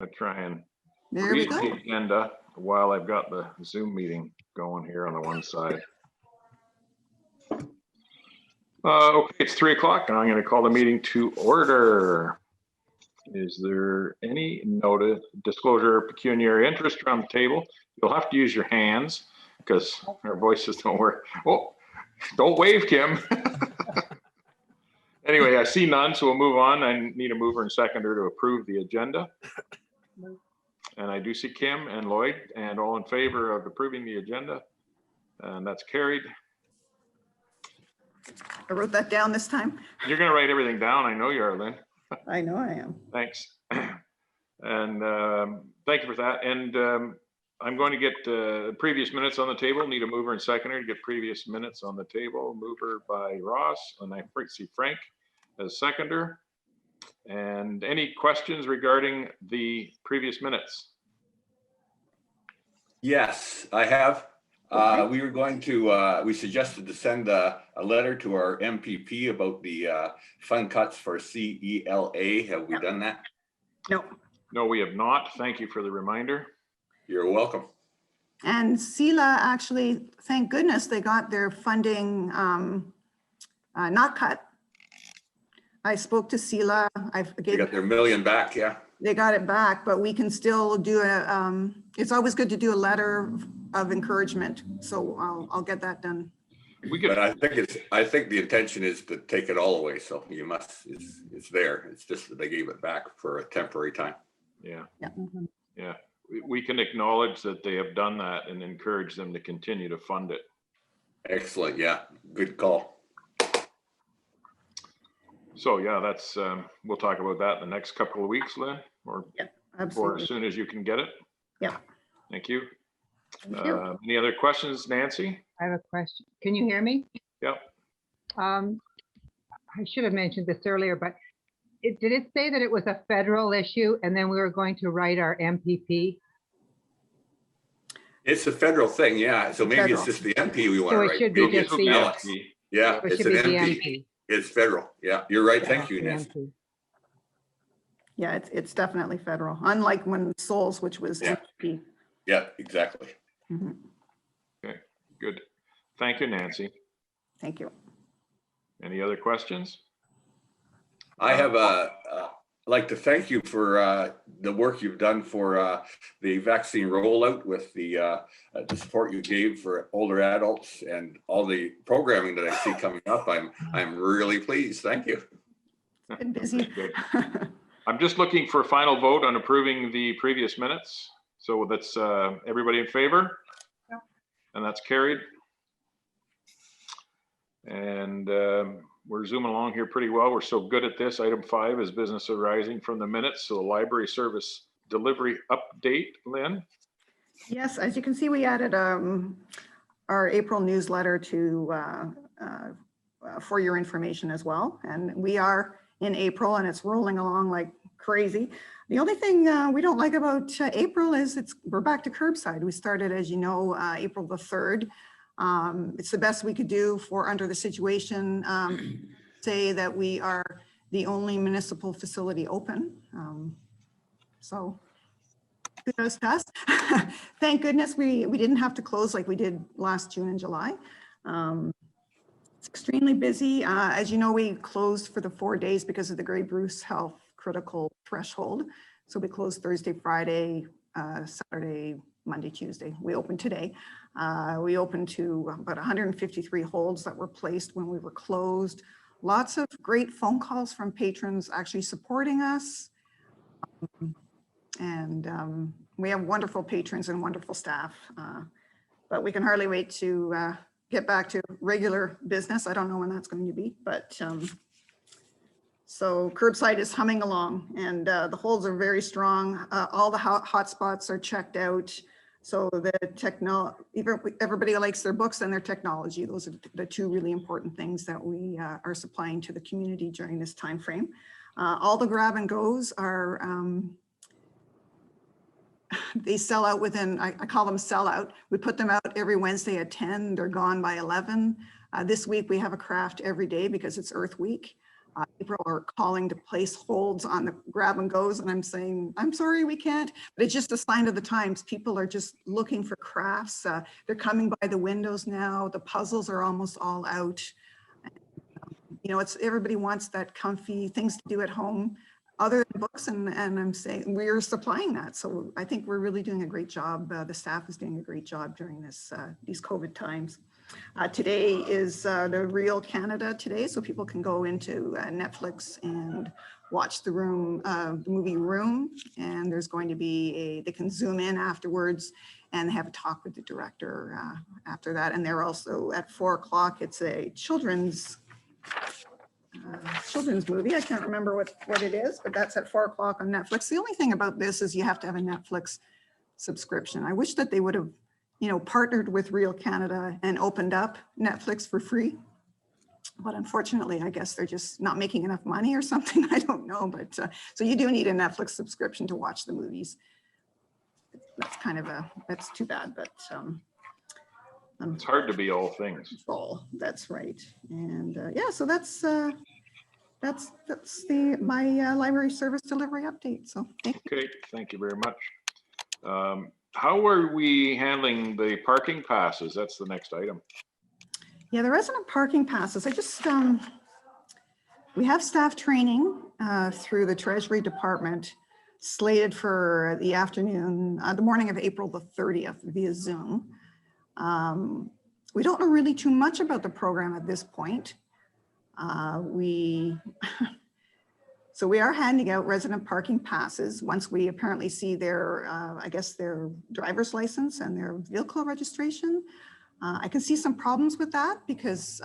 I try and There we read go. the agenda while I've got the Zoom meeting going here on the one side. Okay, it's 3 o'clock and I'm going to call the meeting to order. Is there any notice, disclosure, pecuniary interest around the table? You'll have to use your hands because our voices don't work. Oh, don't wave, Kim. Anyway, I see none, so we'll move on. I need a mover and seconder to approve the agenda. And I do see Kim and Lloyd, and all in favor of approving the agenda. And that's carried. I wrote that down this time. You're going to write everything down. I know you are, Lynn. I know I am. Thanks. And thank you for that. And I'm going to get previous minutes on the table. Need a mover and seconder to get previous minutes on the table. Mover by Ross, and I see Frank as seconder. And any questions regarding the previous minutes? Yes, I have. We were going to, we suggested to send a letter to our MPP about the fund cuts for CELA. Have we done that? No. No, we have not. Thank you for the reminder. You're welcome. And CELA actually, thank goodness, they got their funding not cut. I spoke to CELA. They got their $1 million back, yeah. They got it back, but we can still do a, it's always good to do a letter of encouragement. So I'll get that done. But I think the intention is to take it all away. So you must, it's there. It's just that they gave it back for a temporary time. Yeah. Yeah. Yeah. We can acknowledge that they have done that and encourage them to continue to fund it. Excellent. Yeah. Good call. So yeah, that's, we'll talk about that in the next couple of weeks, Lynn, or Absolutely. as soon as you can get it. Yeah. Thank you. Thank you. Any other questions, Nancy? I have a question. Can you hear me? Yep. I should have mentioned this earlier, but did it say that it was a federal issue and then we were going to write our MPP? It's a federal thing, yeah. So maybe Federal. it's just the MP we want to So it should should be just the, Yeah, it it's should an be the MP. MP. It's federal. Yeah, you're right. Thank you, The Nancy. MP. Yeah, it's definitely federal, unlike when Souls, which was Yeah. MP. Yeah, exactly. Mhm. Okay, good. Thank you, Nancy. Thank you. Any other questions? I have like to thank you for the work you've done for the vaccine rollout with the support you gave for older adults and all the programming that I see coming up. I'm really pleased. Thank you. Been busy. Good. I'm just looking for a final vote on approving the previous minutes. So that's everybody in favor? Yep. And that's carried. And we're zooming along here pretty well. We're so good at this. Item 5 is business arising from the minutes. So the library service delivery update, Lynn. Yes, as you can see, we added our April newsletter to for your information as well. And we are in April and it's rolling along like crazy. The only thing we don't like about April is we're back to curbside. We started, as you know, April the 3rd. It's the best we could do for under the situation, say that we are the only municipal facility open. So kudos to us. Thank goodness we didn't have to close like we did last June and July. It's extremely busy. As you know, we closed for the 4 days because of the Grey Bruce health critical threshold. So we closed Thursday, Friday, Saturday, Monday, Tuesday. We opened today. We opened to about 153 holds that were placed when we were closed. Lots of great phone calls from patrons actually supporting us. And we have wonderful patrons and wonderful staff. But we can hardly wait to get back to regular business. I don't know when that's going to be, but so curbside is humming along and the holds are very strong. All the hotspots are checked out. So everybody likes their books and their technology. Those are the two really important things that we are supplying to the community during this time frame. All the grab and goes are, they sell out within, I call them sell out. We put them out every Wednesday at 10, they're gone by 11. This week we have a craft every day because it's Earth Week. People are calling to place holds on the grab and goes, and I'm saying, I'm sorry, we can't. But it's just a sign of the times. People are just looking for crafts. They're coming by the windows now. The puzzles are almost all out. You know, it's everybody wants that comfy things to do at home other than books, and I'm saying we're supplying that. So I think we're really doing a great job. The staff is doing a great job during this these COVID times. Today is the Real Canada today, so people can go into Netflix and watch the movie Room, and there's going to be they can zoom in afterwards and have a talk with the director after that. And they're also at 4 o'clock, it's a children's movie. I can't remember what it is, but that's at 4 o'clock on Netflix. The only thing about this is you have to have a Netflix subscription. I wish that they would have, you know, partnered with Real Canada and opened up Netflix for free. But unfortunately, I guess they're just not making enough money or something. I don't know. But so you do need a Netflix subscription to watch the movies. That's kind of that's too bad, but It's hard to be all things. control. That's right. And yeah, so that's my library service delivery update. So thank you. Okay, thank you very much. How are we handling the parking passes? That's the next item. Yeah, the resident parking passes. I just we have staff training through the Treasury Department slated for the afternoon, the morning of April the 30th via Zoom. We don't know really too much about the program at this point. So we are handing out resident parking passes once we apparently see their, I guess, their driver's license and their vehicle registration. I can see some problems with that because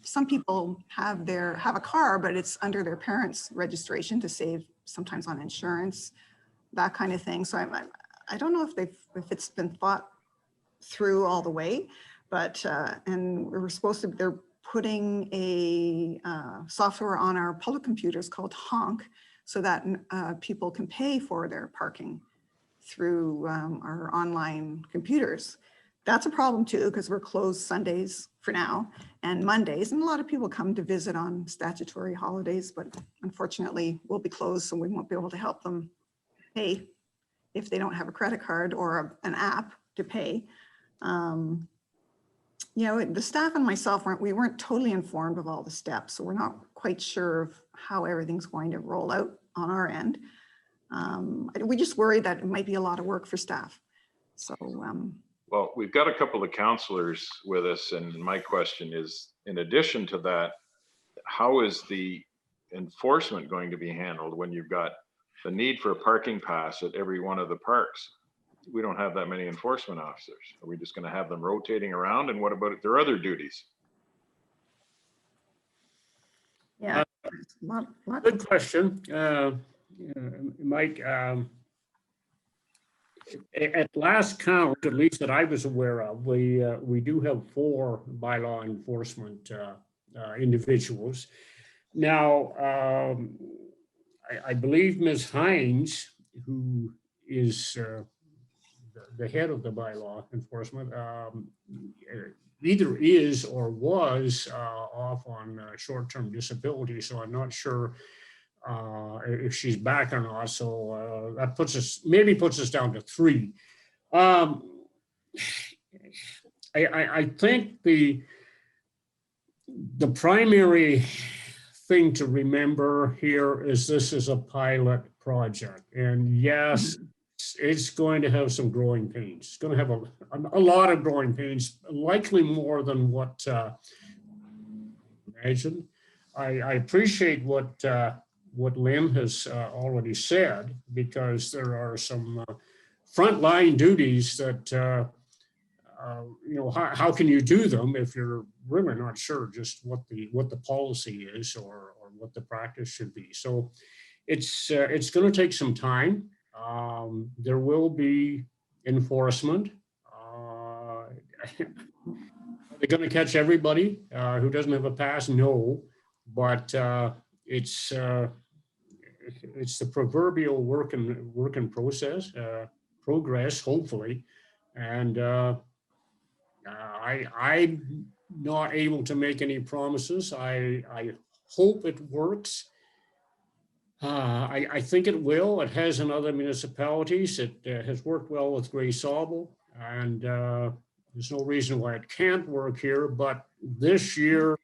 some people have a car, but it's under their parents' registration to save sometimes on insurance, that kind of thing. So I don't know if it's been thought through all the way, but and they're putting a software on our public computers called Honk so that people can pay for their parking through our online computers. That's a problem too, because we're closed Sundays for now and Mondays, and a lot of people come to visit on statutory holidays, but unfortunately we'll be closed, so we won't be able to help them pay if they don't have a credit card or an app to pay. You know, the staff and myself weren't totally informed of all the steps, so we're not quite sure of how everything's going to roll out on our end. We just worry that it might be a lot of work for staff. So, well, we've got a couple of counselors with us, and my question is, in addition to that, how is the enforcement going to be handled when you've got the need for a parking pass at every one of the parks? We don't have that many enforcement officers. Are we just going to have them rotating around? And what about their other duties? yeah, Good question, Mike. At last count, at least that I was aware of, we do have 4 bylaw enforcement individuals. Now, I believe Ms. Hines, who is the head of the bylaw enforcement, either is or was off on short-term disability, so I'm not sure if she's back or not. So that maybe puts us down to 3. I think the primary thing to remember here is this is a pilot project, and yes, it's going to have some growing pains. It's going to have a lot of growing pains, likely more than what imagined. I appreciate what Lynn has already said, because there are some frontline duties that you know, how can you do them if you're really not sure just what the policy is or what the practice should be. So it's going to take some time. There will be enforcement. They're going to catch everybody who doesn't have a pass? No, but it's the proverbial work in progress, hopefully. And I'm not able to make any promises. I hope it works. I think it will. It has in other municipalities. It has worked well with Gray Sauble, and there's no reason why it can't work here. But this year,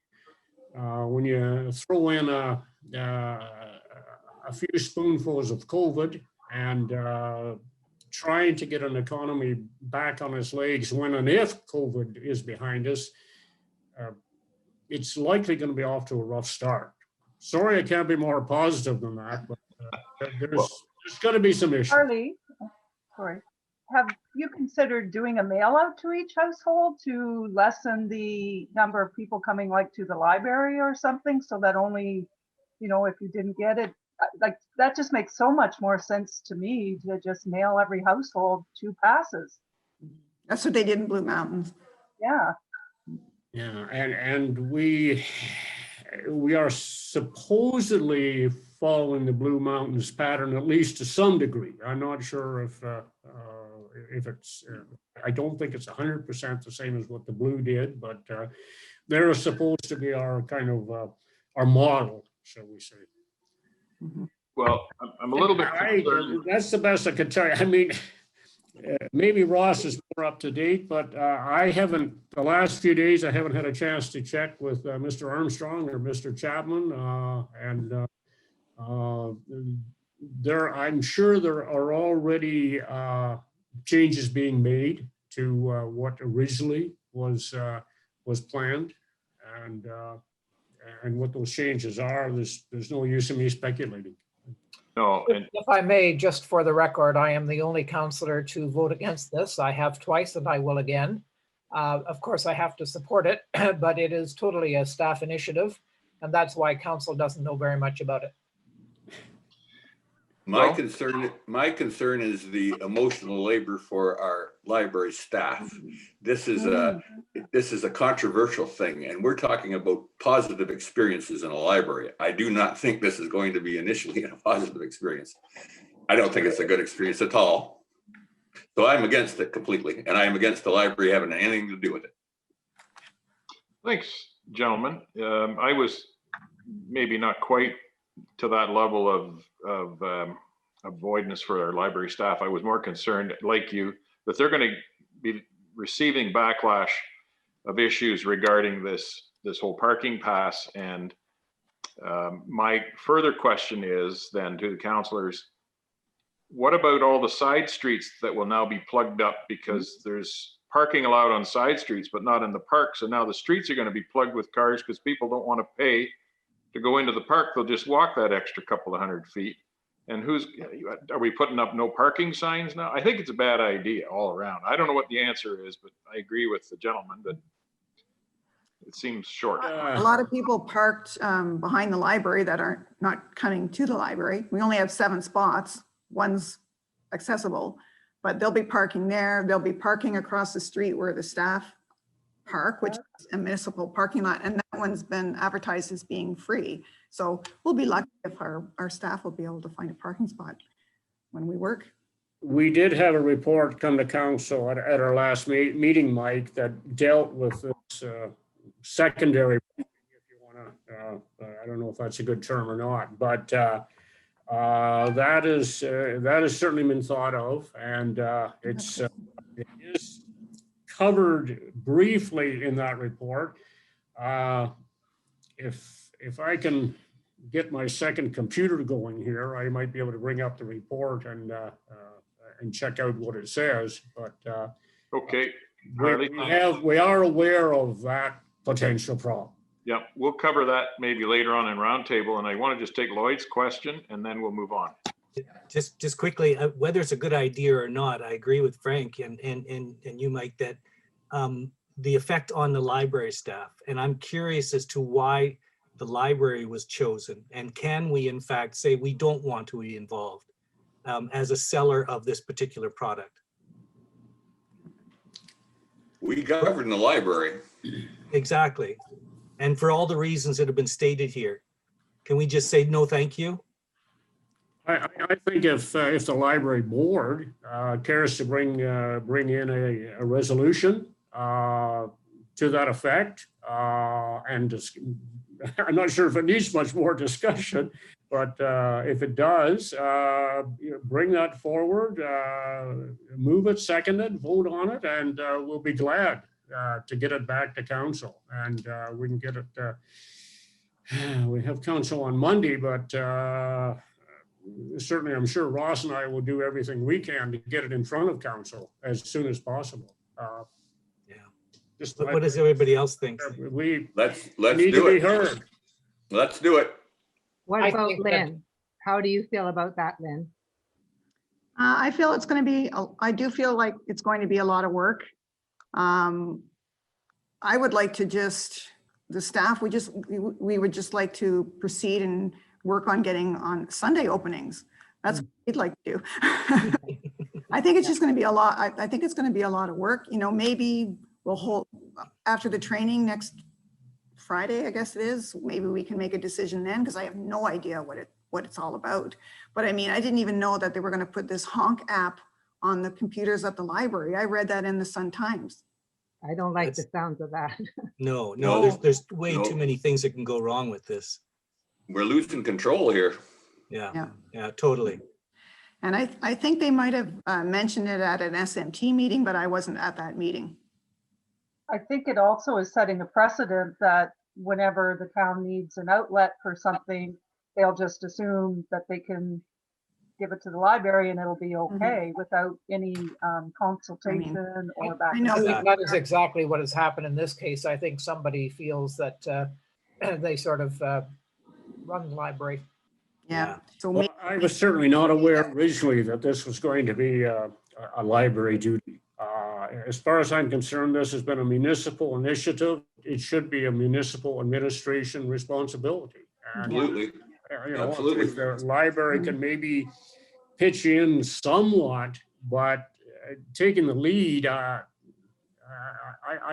when you throw in a few spoonfuls of COVID and trying to get an economy back on its legs when and if COVID is behind us, it's likely going to be off to a rough start. Sorry, I can't be more positive than that, but there's going to be some issues. Charlie, sorry, have you considered doing a mail out to each household to lessen the number of people coming like to the library or something, so that only, you know, if you didn't get it, like that just makes so much more sense to me to just mail every household 2 passes. That's what they did in Blue Mountains. Yeah. Yeah, and we are supposedly following the Blue Mountains pattern, at least to some degree. I'm not sure if it's, I don't think it's 100% the same as what the Blue did, but they're supposed to be our kind of our model, shall we say. Well, I'm a little bit concerned. That's the best I could tell you. I mean, maybe Ross is more up to date, but I haven't, the last few days, I haven't had a chance to check with Mr. Armstrong or Mr. Chapman. I'm sure there are already changes being made to what originally was planned, and what those changes are. There's no use in me speculating. No, and If I may, just for the record, I am the only counselor to vote against this. I have twice and I will again. Of course, I have to support it, but it is totally a staff initiative, and that's why council doesn't know very much about it. My concern is the emotional labor for our library staff. This is a controversial thing, and we're talking about positive experiences in a library. I do not think this is going to be initially a positive experience. I don't think it's a good experience at all. So I'm against it completely, and I am against the library having anything to do with it. thanks, gentlemen. I was maybe not quite to that level of avoidance for our library staff. I was more concerned, like you, that they're going to be receiving backlash of issues regarding this whole parking pass. And my further question is then to the councillors, what about all the side streets that will now be plugged up because there's parking allowed on side streets, but not in the park? So now the streets are going to be plugged with cars because people don't want to pay to go into the park. They'll just walk that extra couple of 100 feet. And are we putting up no parking signs now? I think it's a bad idea all around. I don't know what the answer is, but I agree with the gentleman that it seems short. A lot of people parked behind the library that are not coming to the library. We only have 7 spots. One's accessible, but they'll be parking there. They'll be parking across the street where the staff park, which is a municipal parking lot, and that one's been advertised as being free. So we'll be lucky if our staff will be able to find a parking spot when we work. We did have a report come to council at our last meeting, Mike, that dealt with this secondary, if you want to, I don't know if that's a good term or not, but that is certainly been thought of, and it is covered briefly in that report. If I can get my second computer going here, I might be able to bring up the report and check out what it says. But Okay. we are aware of that potential problem. Yeah, we'll cover that maybe later on in roundtable. And I want to just take Lloyd's question and then we'll move on. Just quickly, whether it's a good idea or not, I agree with Frank and you, Mike, that the effect on the library staff. And I'm curious as to why the library was chosen. And can we in fact say we don't want to be involved as a seller of this particular product? We govern the library. Exactly. And for all the reasons that have been stated here, can we just say no, thank you? I think if the library board cares to bring in a resolution to that effect and I'm not sure if it needs much more discussion, but if it does, bring that forward, move it, second it, vote on it, and we'll be glad to get it back to council. And we can get it, we have council on Monday, but certainly I'm sure Ross and I will do everything we can to get it in front of council as soon as possible. Yeah. Just What does everybody else think? we Let's need to do be it. heard. Let's do it. What I about think that- Lynn? How do you feel about that, Lynn? I feel it's going to be, I do feel like it's going to be a lot of work. I would like to just, the staff, we would just like to proceed and work on getting on Sunday openings. That's what we'd like to do. I think it's just going to be a lot. I think it's going to be a lot of work. You know, maybe we'll hold, after the training next Friday, I guess it is, maybe we can make a decision then, because I have no idea what it's all about. But I mean, I didn't even know that they were going to put this honk app on the computers at the library. I read that in the Sun Times. I don't like the That's- sounds of that. No, No, there's way no. too many things that can go wrong with this. We're losing control here. Yeah, yeah, totally. And I think they might have mentioned it at an SMT meeting, but I wasn't at that meeting. I think it also is setting a precedent that whenever the town needs an outlet for something, they'll just assume that they can give it to the library and it'll be okay without any consultation or back. I and know I forth. think that is exactly what has happened in this case. I think somebody feels that they sort of run the library. Yeah. So Well, I was certainly not aware originally that this was going to be a library duty. As far as I'm concerned, this has been a municipal initiative. It should be a municipal administration responsibility. And, Absolutely. you know, Absolutely. if the library can maybe pitch in somewhat, but taking the lead, I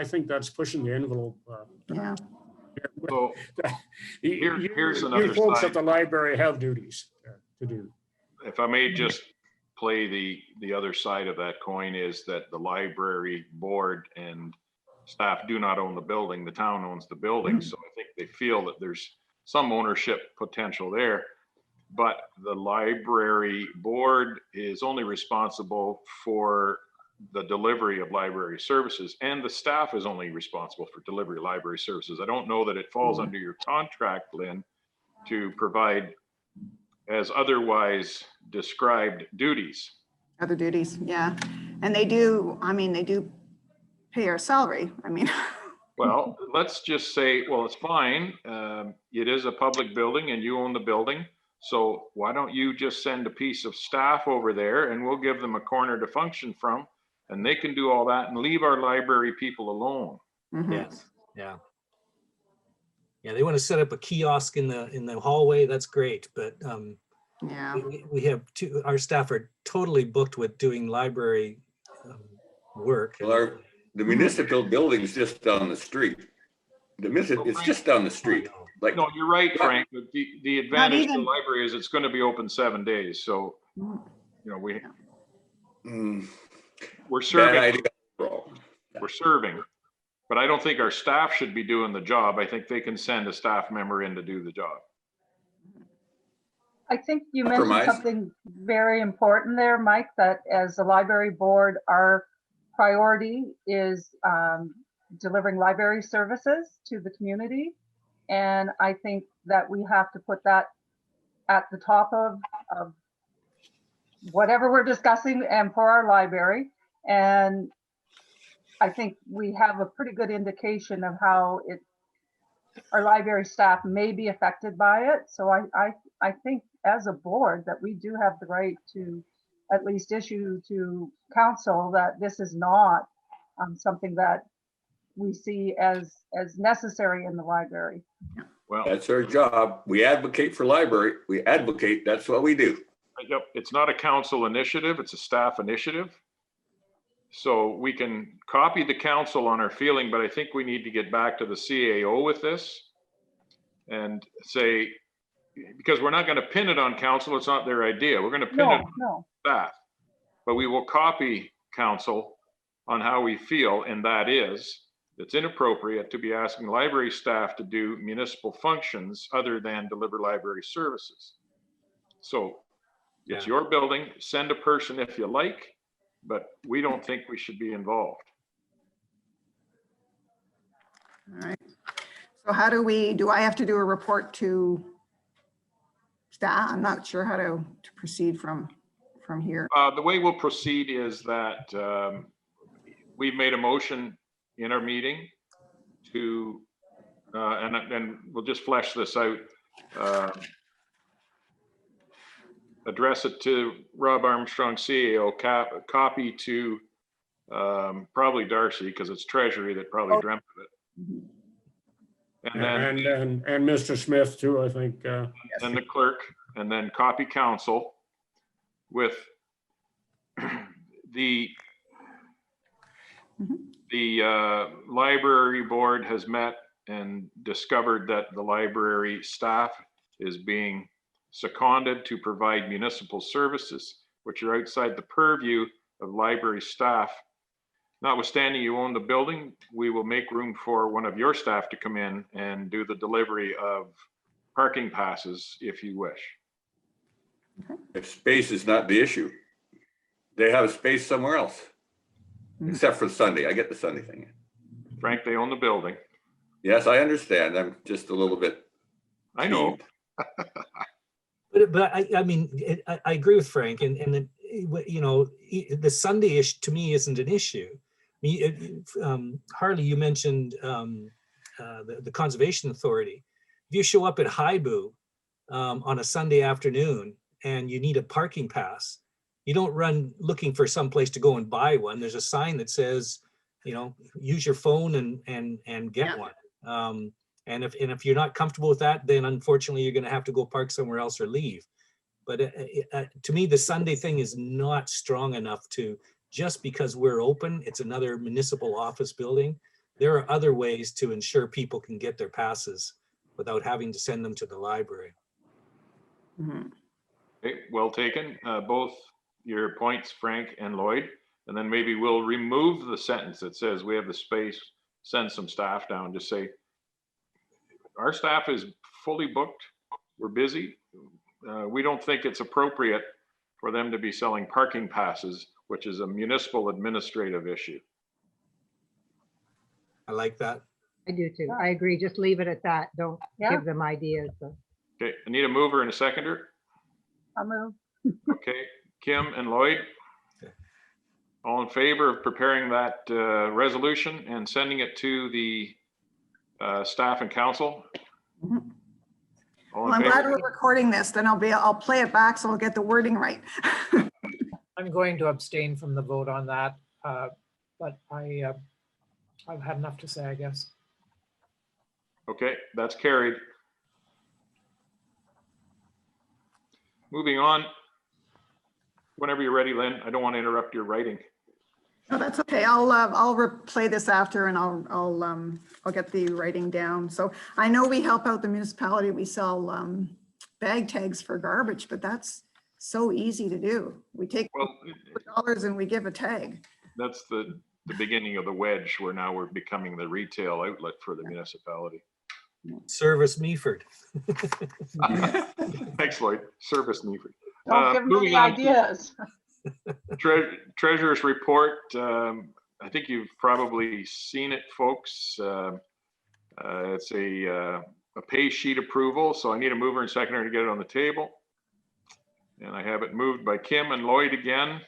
think that's pushing the envelope. yeah. So here's You another folks side. at the library have duties to do. If I may just play the other side of that coin, is that the library board and staff do not own the building. The town owns the building. So I think they feel that there's some ownership potential there. But the library board is only responsible for the delivery of library services, and the staff is only responsible for delivery of library services. I don't know that it falls under your contract, Lynn, to provide as otherwise described duties. Other duties, yeah. And they do, I mean, they do pay our salary. I mean, Well, let's just say, well, it's fine. It is a public building and you own the building. So why don't you just send a piece of staff over there and we'll give them a corner to function from, and they can do all that and leave our library people alone. mhm. Yes, yeah. Yeah, they want to set up a kiosk in the hallway. That's great, but Yeah. we have our staff are totally booked with doing library work. Well, the municipal building's just down the street. It's just down the street. Like, No, you're right, Frank, but the advantage to the even- library is it's going to be open 7 days. So, you know, we're bad serving, idea. we're serving, but I don't think our staff should be doing the job. I think they can send a staff member in to do the job. I think you mentioned Compromise. something very important there, Mike, that as a library board, our priority is delivering library services to the community. And I think that we have to put that at the top of whatever we're discussing and for our library. And I think we have a pretty good indication of how our library staff may be affected by it. So I think as a board that we do have the right to at least issue to council that this is not something that we see as necessary in the library. Well, That's our job. We advocate for library. We advocate, that's what we do. yep, it's not a council initiative, it's a staff initiative. So we can copy the council on our feeling, but I think we need to get back to the CAO with this and say, because we're not going to pin it on council, it's not their idea. We're going to pin it No, on staff. But we will copy council on how we feel, and that is it's inappropriate to be asking library staff to do municipal functions other than deliver library services. So it's Yeah. your building, send a person if you like, but we don't think we should be involved. All right. So how do I have to do a report to staff? I'm not sure how to proceed from here. The way we'll proceed is that we've made a motion in our meeting to, and we'll just flesh this out. Address it to Rob Armstrong, CAO, copy to probably Darcy, because it's Treasury that probably dreamt of it. And then And Mr. Smith too, I think. and the clerk, and then copy council with the library board has met and discovered that the library staff is being seconded to provide municipal services, which are outside the purview of library staff. Notwithstanding you own the building, we will make room for one of your staff to come in and do the delivery of parking passes if you wish. If space is not the issue, they have a space somewhere else, except for Sunday. I get the Sunday thing. Frank, they own the building. Yes, I understand. I'm just a little bit. I know. peeved. But I mean, I agree with Frank, and the, you know, the Sunday issue to me isn't an issue. I mean, Harley, you mentioned the Conservation Authority. If you show up at Haibu on a Sunday afternoon and you need a parking pass, you don't run looking for some place to go and buy one. There's a sign that says, you know, use your phone and get one. And if you're not comfortable with that, then unfortunately you're going to have to go park somewhere else or leave. But to me, the Sunday thing is not strong enough to, just because we're open, it's another municipal office building. There are other ways to ensure people can get their passes without having to send them to the library. Okay, well taken. Both your points, Frank and Lloyd. And then maybe we'll remove the sentence that says we have the space, send some staff down. Just say, our staff is fully booked. We're busy. We don't think it's appropriate for them to be selling parking passes, which is a municipal administrative issue. I like that. I do too. I agree. Just leave it at that. Don't Yeah. give them ideas. So. Okay, I need a mover and a seconder. I'll move. Okay, Kim and Lloyd. Okay. All in favor of preparing that resolution and sending it to the staff and council? Mhm. All Well, in I'm glad favor? we're recording this, then I'll play it back so I'll get the wording right. I'm going to abstain from the vote on that, but I've had enough to say, I guess. Okay, that's carried. Moving on. Whenever you're ready, Lynn. I don't want to interrupt your writing. No, that's okay. I'll replay this after and I'll get the writing down. So I know we help out the municipality. We sell bag tags for garbage, but that's so easy to do. We take Well, dollars and we give a tag. that's the beginning of the wedge where now we're becoming the retail outlet for the municipality. Service Meaford. Thanks, Lloyd. Service Meaford. Don't give them Moving any on to ideas. Treasurer's report. I think you've probably seen it, folks. It's a pay sheet approval, so I need a mover and seconder to get it on the table. And I have it moved by Kim and Lloyd again.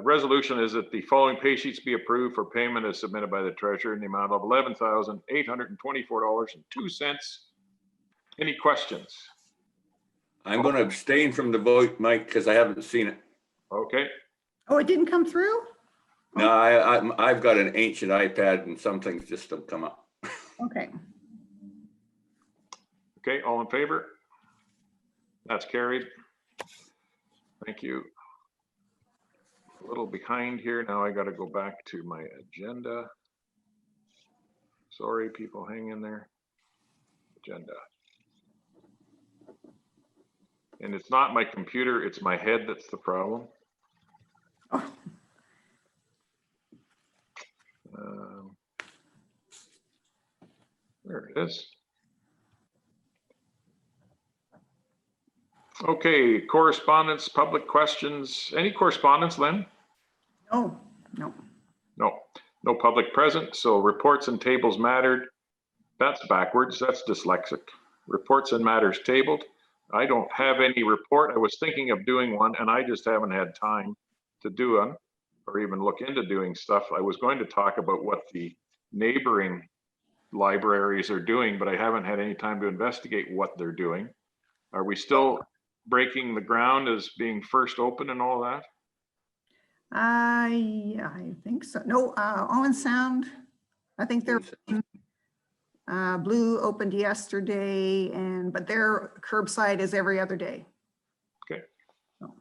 Resolution is that the following pay sheets be approved for payment as submitted by the treasurer in the amount of $11,824.02. Any questions? I'm going to abstain from the vote, Mike, because I haven't seen it. Okay, Oh, it didn't come through? No, I've got an ancient iPad and some things just don't come up. Okay. okay, all in favor? That's carried. Thank you. A little behind here. Now I got to go back to my agenda. Sorry, people, hang in there. Agenda. And it's not my computer, it's my head that's the problem. Oh, There it is. Okay, correspondence, public questions. Any correspondence, Lynn? No, no. No, no public present. So reports and tables mattered. That's backwards. That's dyslexic. Reports and matters tabled. I don't have any report. I was thinking of doing one and I just haven't had time to do one or even look into doing stuff. I was going to talk about what the neighboring libraries are doing, but I haven't had any time to investigate what they're doing. Are we still breaking the ground as being first open and all that? Yeah, I think so. No, Owen Sound, I think they're, Blue opened yesterday but their curbside is every other day. Okay. So,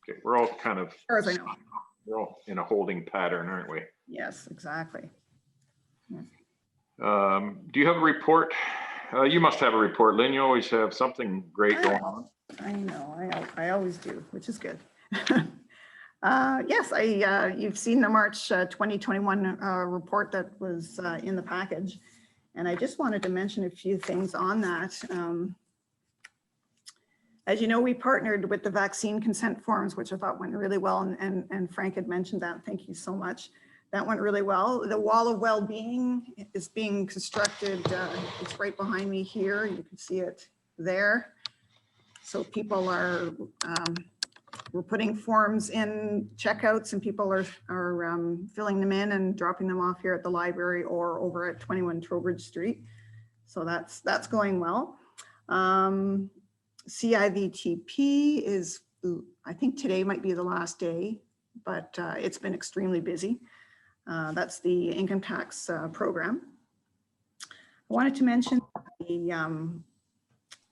Okay, we're all kind of, as far as I know. we're all in a holding pattern, aren't we? Yes, exactly. Do you have a report? You must have a report, Lynn. You always have something great going on. I know, I always do, which is good. Yes, you've seen the March 2021 report that was in the package. And I just wanted to mention a few things on that. As you know, we partnered with the vaccine consent forms, which I thought went really well. And Frank had mentioned that. Thank you so much. That went really well. The wall of well-being is being constructed. It's right behind me here. You can see it there. So people are, we're putting forms in checkouts and people are filling them in and dropping them off here at the library or over at 21 Trowbridge Street. So that's going well. CIVTP is, I think today might be the last day, but it's been extremely busy. That's the income tax program. I wanted to mention the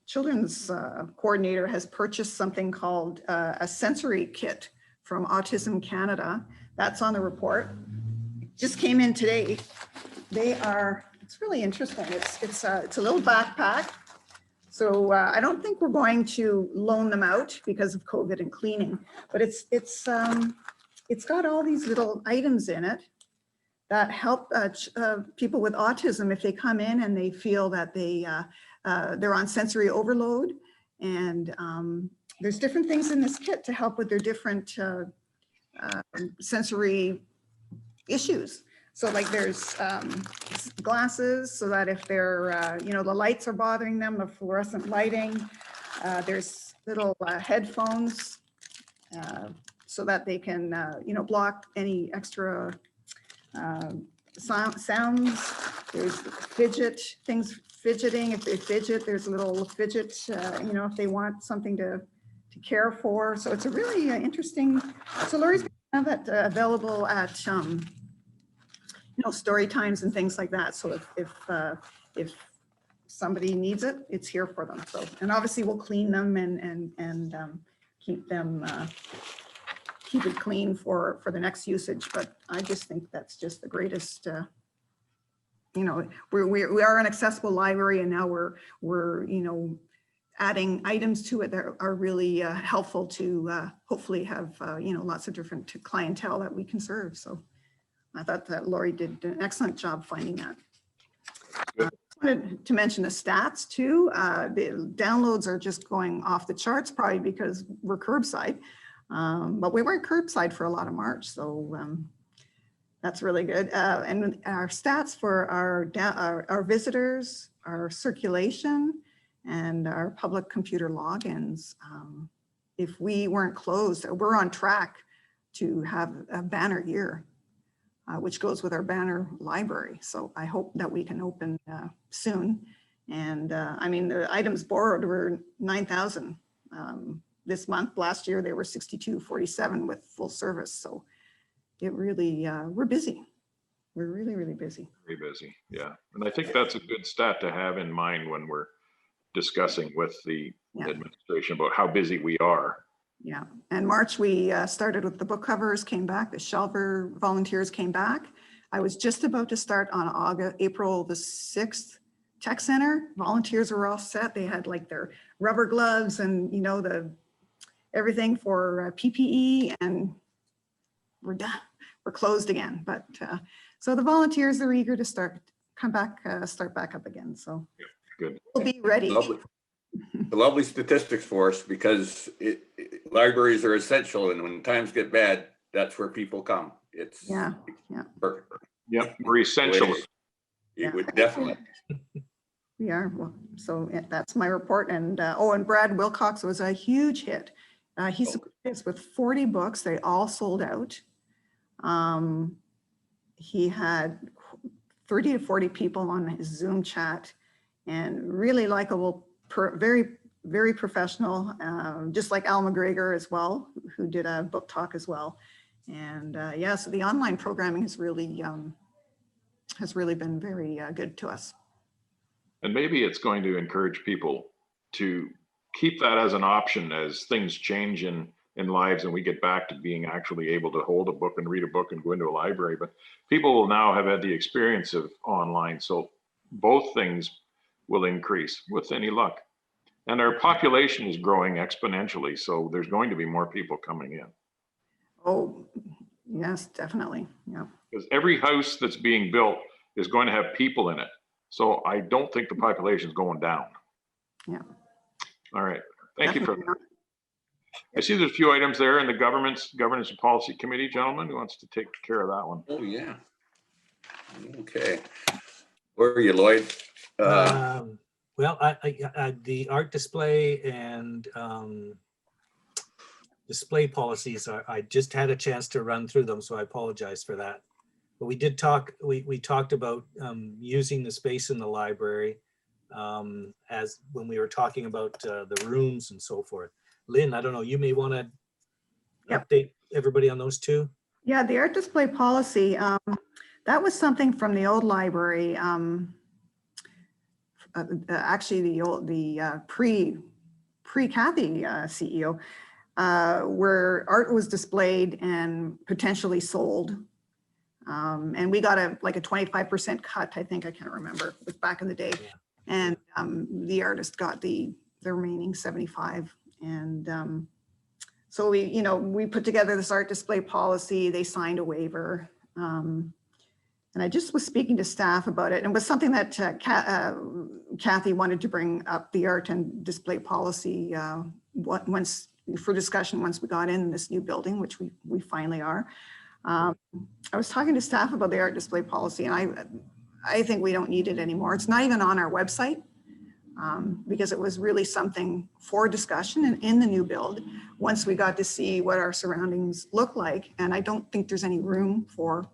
children's coordinator has purchased something called a sensory kit from Autism Canada. That's on the report. It just came in today. It's really interesting. It's a little backpack. So I don't think we're going to loan them out because of COVID and cleaning, but it's got all these little items in it that help people with autism if they come in and they feel that they're on sensory overload. And there's different things in this kit to help with their different sensory issues. So like there's glasses so that if they're, the lights are bothering them, the fluorescent lighting, there's little headphones so that they can, block any extra sounds. There's things fidgeting. If they fidget, there's a little fidget, if they want something to care for. So it's a really interesting. So Laurie's going to have that available at, story times and things like that. So if somebody needs it, it's here for them. So, and obviously we'll clean them and keep it clean for the next usage. But I just think that's just the greatest. We are an accessible library, and now we're adding items to it that are really helpful to hopefully have lots of different clientele that we can serve. So I thought that Laurie did an excellent job finding that. I wanted to mention the stats too. The downloads are just going off the charts, probably because we're curbside. But we weren't curbside for a lot of March, so that's really good. And our stats for our visitors, our circulation, and our public computer logins. If we weren't closed, we're on track to have a banner year, which goes with our banner library. So I hope that we can open soon. And the items borrowed were 9,000 this month. Last year, they were 6247 with full service. So it really, we're busy. We're really, really busy. Very busy, yeah. And I think that's a good stat to have in mind when we're discussing with the administration about how busy we are. Yeah, and March we started with the book covers, came back, the shelver volunteers came back. I was just about to start on April the 6th, Tech Center. Volunteers were all set. They had like their rubber gloves and everything for PPE, and we're done. We're closed again. But so the volunteers are eager to start come back, start back up again. So Good. we'll be ready. Lovely. Lovely statistics for us, because libraries are essential, and when times get bad, that's where people come. It's Yeah. perfect. Yep, we're essential. It would definitely. We are. Well, so that's my report. And and Brad Wilcox was a huge hit. He supported us with 40 books. They all sold out. He had 30 to 40 people on his Zoom chat, and really likable, very, very professional, just like Al McGregor as well, who did a book talk as well. And yeah, so the online programming has really been very good to us. And maybe it's going to encourage people to keep that as an option as things change in lives and we get back to being actually able to hold a book and read a book and go into a library. But people will now have had the experience of online. So both things will increase with any luck. And our population is growing exponentially. So there's going to be more people coming in. Oh, yes, definitely. Yeah. Because every house that's being built is going to have people in it. So I don't think the population is going down. Yeah. All right. Thank you for Definitely that. I see there's a few items there in the Governance and Policy Committee. Gentleman, who wants to take care of that one? Oh, yeah. Okay. Where are you, Lloyd? Well, the art display and display policies, I just had a chance to run through them, so I apologize for that. But we did talk, we talked about using the space in the library as when we were talking about the rooms and so forth. Lynn, I don't know, you may want to update everybody on those two. Yeah, the art display policy, that was something from the old library. Actually, the pre-Kathy CEO, where art was displayed and potentially sold. And we got a 25% cut, I think, I can't remember, it was back in the day. Yeah. And the artist got the remaining 75. And so we put together this art display policy. They signed a waiver. And I just was speaking to staff about it, and it was something that Kathy wanted to bring up, the art and display policy once for discussion once we got in this new building, which we finally are. I was talking to staff about the art display policy, and I think we don't need it anymore. It's not even on our website because it was really something for discussion in the new build once we got to see what our surroundings look like. And I don't think there's any room for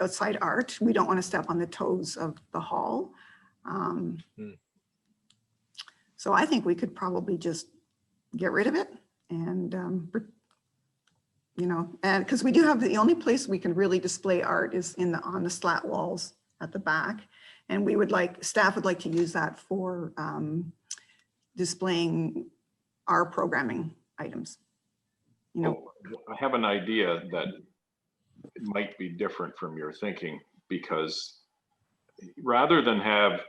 outside art. We don't want to step on the toes of the hall. So I think we could probably just get rid of it and, and because we do have the only place we can really display art is on the slat walls at the back. And staff would like to use that for displaying our programming items. Well, I have an idea that it might be different from your thinking, because rather than have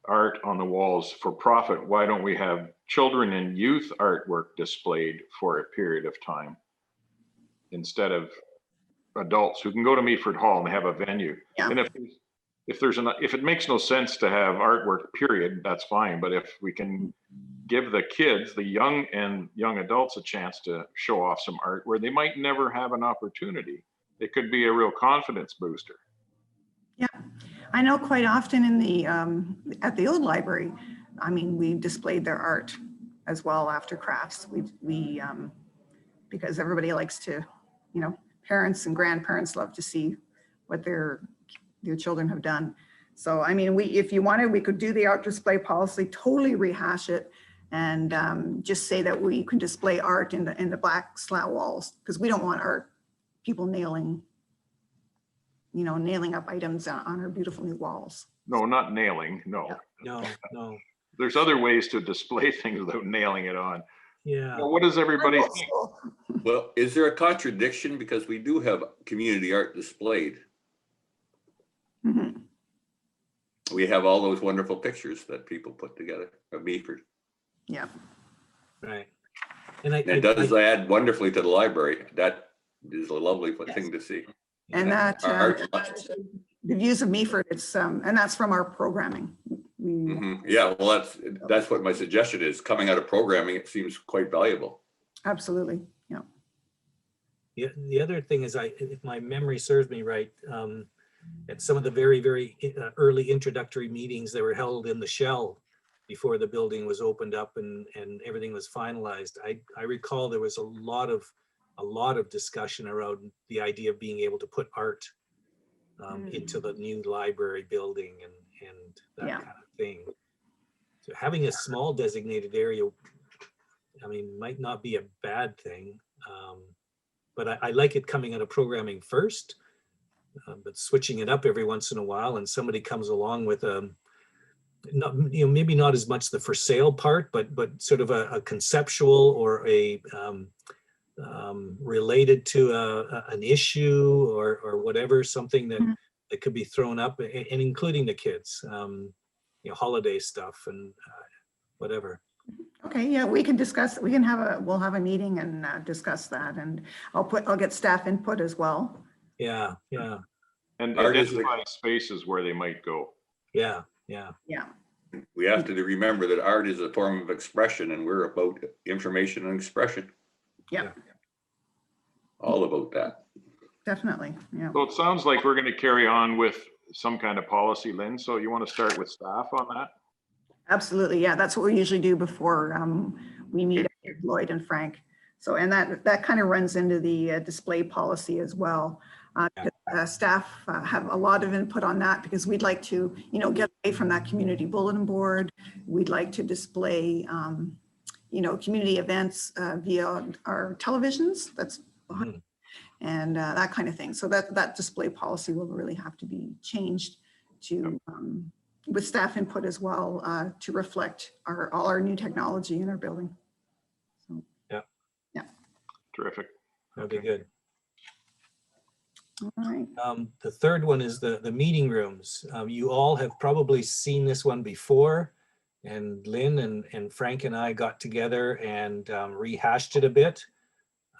art on the walls for profit, why don't we have children and youth artwork displayed for a period of time instead of adults who can go to Meaford Hall and have a venue? Yeah. And if it makes no sense to have artwork, period, that's fine. But if we can give the kids, the young adults, a chance to show off some art where they might never have an opportunity, it could be a real confidence booster. Yeah, I know quite often in the at the old library, I mean, we displayed their art as well after crafts. We because everybody likes to, parents and grandparents love to see what their children have done. So I mean, if you wanted, we could do the art display policy, totally rehash it, and just say that we can display art in the black slat walls, because we don't want people nailing up items on our beautiful new walls. No, not nailing. No. Yeah. No. There's other ways to display things without nailing it on. Yeah. Well, what does everybody think? Well, is there a contradiction, because we do have community art displayed? Mm-hmm. We have all those wonderful pictures that people put together of Meaford. Yeah. Right. And it does add wonderfully to the library. That is a lovely thing to see. And that the views of Meaford, it's, and that's from our programming. We, Yeah, well, that's what my suggestion is. Coming out of programming, it seems quite valuable. absolutely, yeah. The other thing is, if my memory serves me right, at some of the very, very early introductory meetings that were held in the shell before the building was opened up and everything was finalized, I recall there was a lot of discussion around the idea of being able to put art into the new library building and that Yeah. kind of thing. So having a small designated area, I mean, might not be a bad thing. But I like it coming out of programming first, but switching it up every once in a while, and somebody comes along with not, maybe not as much the for sale part, but sort of a conceptual or a related to an issue or whatever, something that could be thrown up, and including the kids, holiday stuff and whatever. Okay, yeah, we can discuss, we'll have a meeting and discuss that, and I'll get staff input as well. Yeah. And Art is identify spaces where they might go. Yeah. Yeah, We have to remember that art is a form of expression, and we're about information and expression. yeah, All about that. definitely, yeah. So it sounds like we're going to carry on with some kind of policy, Lynn. So you want to start with staff on that? Absolutely, yeah, that's what we usually do before we meet with Lloyd and Frank. So, and that kind of runs into the display policy as well. Staff have a lot of input on that because we'd like to, get away from that community bulletin board. We'd like to display, community events via our televisions. That's and that kind of thing. So that display policy will really have to be changed to. With staff input as well, to reflect all our new technology in our building. So, yeah. Terrific. That'd be good. All right. The third one is the meeting rooms. You all have probably seen this one before, and Lynn and Frank and I got together and rehashed it a bit.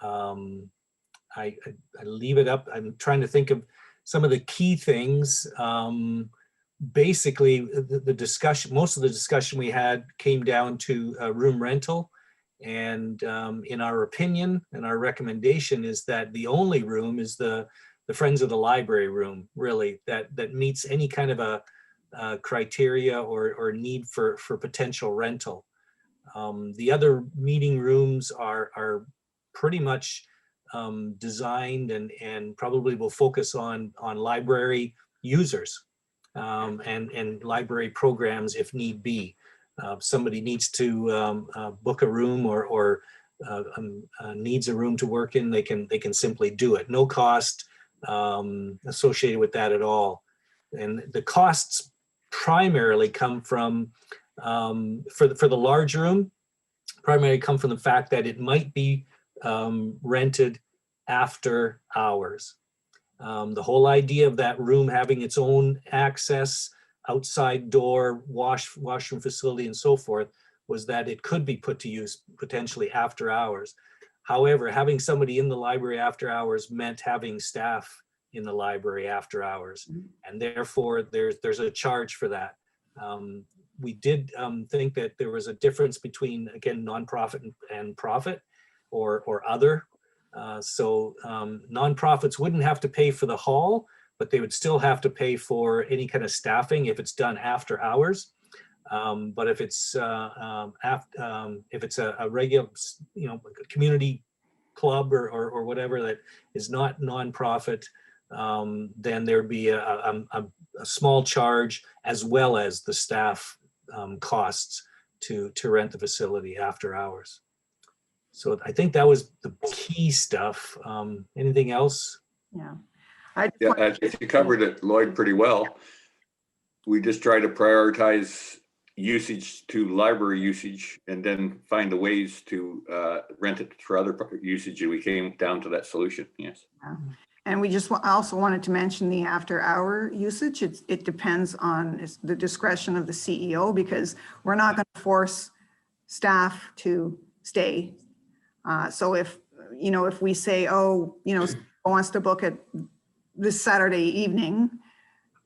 I leave it up. I'm trying to think of some of the key things. Basically, the discussion, most of the discussion we had came down to room rental. And in our opinion and our recommendation is that the only room is the Friends of the Library room, really, that meets any kind of a criteria or need for potential rental. The other meeting rooms are pretty much designed and probably will focus on library users. And library programs if need be. Somebody needs to book a room or needs a room to work in, they can simply do it. No cost associated with that at all. And the costs primarily come from, for the large room, primarily come from the fact that it might be rented after hours. The whole idea of that room having its own access, outside door, washroom facility, and so forth, was that it could be put to use potentially after hours. However, having somebody in the library after hours meant having staff in the library after hours, and therefore there's a charge for that. We did think that there was a difference between, again, nonprofit and profit or other. So nonprofits wouldn't have to pay for the hall, but they would still have to pay for any kind of staffing if it's done after hours. But if it's a regular, community club or whatever that is not nonprofit, then there'd be a small charge as well as the staff costs to rent the facility after hours. So I think that was the key stuff. Anything else? Yeah. I think you covered it, Lloyd, pretty well. We just try to prioritize usage to library usage and then find the ways to rent it for other usage, and we came down to that solution. Yes. Yeah. And we just also wanted to mention the after hour usage. It depends on the discretion of the CEO, because we're not going to force staff to stay. So if we say, wants to book it this Saturday evening,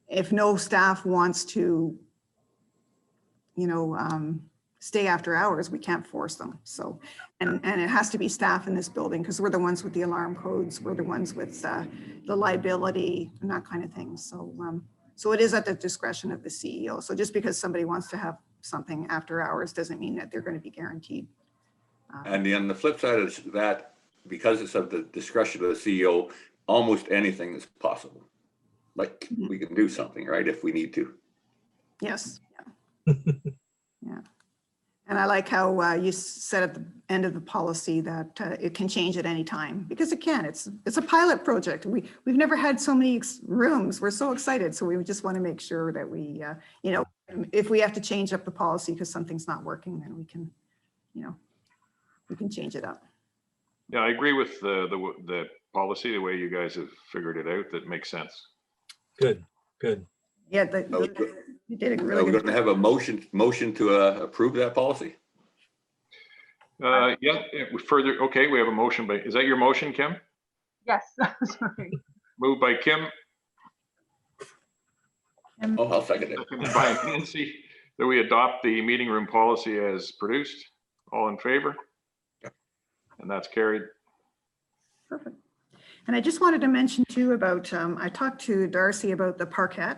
if no staff wants to, stay after hours, we can't force them. So, and it has to be staff in this building because we're the ones with the alarm codes. We're the ones with the liability and that kind of thing. So, so it is at the discretion of the CEO. So just because somebody wants to have something after hours doesn't mean that they're going to be guaranteed. And on the flip side of that, because it's at the discretion of the CEO, almost anything is possible. Like we can do something, right, if we need to. Yes. Yeah. Yeah. And I like how you said at the end of the policy that it can change at any time, because it can. It's a pilot project. We've never had so many rooms. We're so excited. So we just want to make sure that we, if we have to change up the policy because something's not working, then we can, we can change it up. Yeah, I agree with the policy, the way you guys have figured it out. That makes sense. Good, good. Yeah, you did a really We're good. going to have a motion to approve that policy. Yeah, further. Okay, we have a motion by, is that your motion, Kim? Yes, sorry. Moved by Kim, Oh, I'll second it. seconded by Nancy, that we adopt the meeting room policy as produced. All in favor? And that's carried. Perfect. And I just wanted to mention too about, I talked to Darcy about the parquet,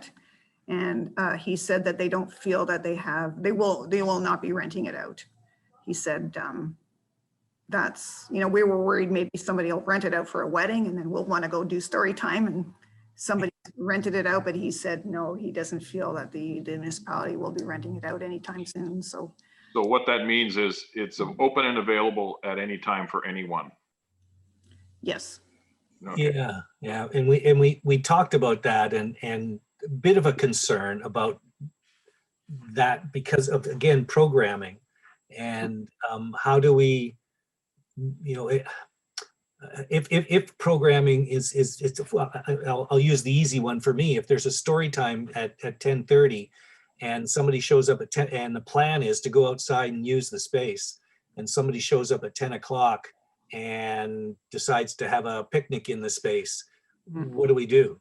and he said that they don't feel that they will not be renting it out. He said that's, we were worried maybe somebody will rent it out for a wedding and then we'll want to go do story time and somebody rented it out, but he said, no, he doesn't feel that the municipality will be renting it out anytime soon. So what that means is it's open and available at any time for anyone. yes. Okay. Yeah. And we talked about that and a bit of a concern about that because of, again, programming and how do we, if programming I'll use the easy one for me. If there's a story time at 10:30 and somebody shows up at 10 and the plan is to go outside and use the space and somebody shows up at 10 o'clock and decides to have a picnic in the space, what do we do?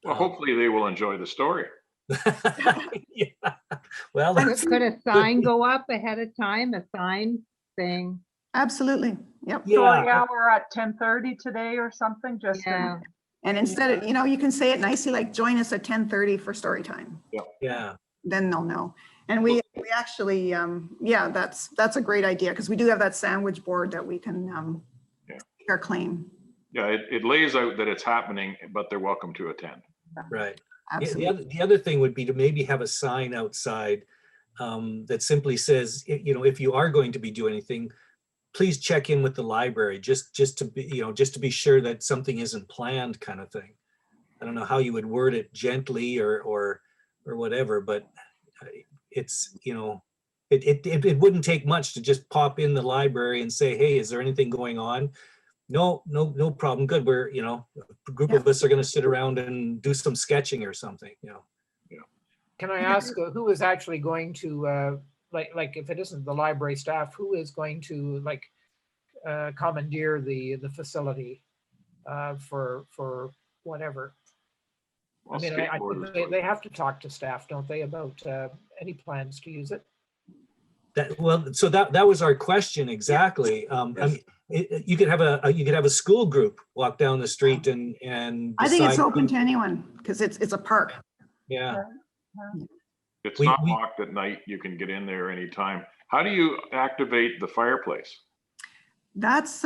Well, hopefully they will enjoy the story. Yeah. Well, Could a sign go up ahead of time, a sign saying, Absolutely. Yep. Story hour at 10:30 today or something, just. yeah, And instead of, you can say it nicely, like join us at 10:30 for story time. yeah. Then they'll know. And we actually, that's a great idea because we do have that sandwich board that we can take our claim. Yeah, it lays out that it's happening, but they're welcome to attend. Right. Absolutely. The other thing would be to maybe have a sign outside that simply says, if you are going to be doing anything, please check in with the library just to be sure that something isn't planned, kind of thing. I don't know how you would word it, gently or whatever, but it's it wouldn't take much to just pop in the library and say, hey, is there anything going on? No problem. Good. We're, a group of us are going to sit around and do some sketching or something, Can I ask who is actually going to, like if it isn't the library staff, who is going to commandeer the facility for whatever? Well, I mean, I skateboarders think they have to talk to staff, don't they, about any plans to use it? So that was our question exactly. I mean, you could have a school group walk down the street and I think it's decide open to anyone because it's a park. Yeah. It's We- not we- locked at night. You can get in there anytime. How do you activate the fireplace? That's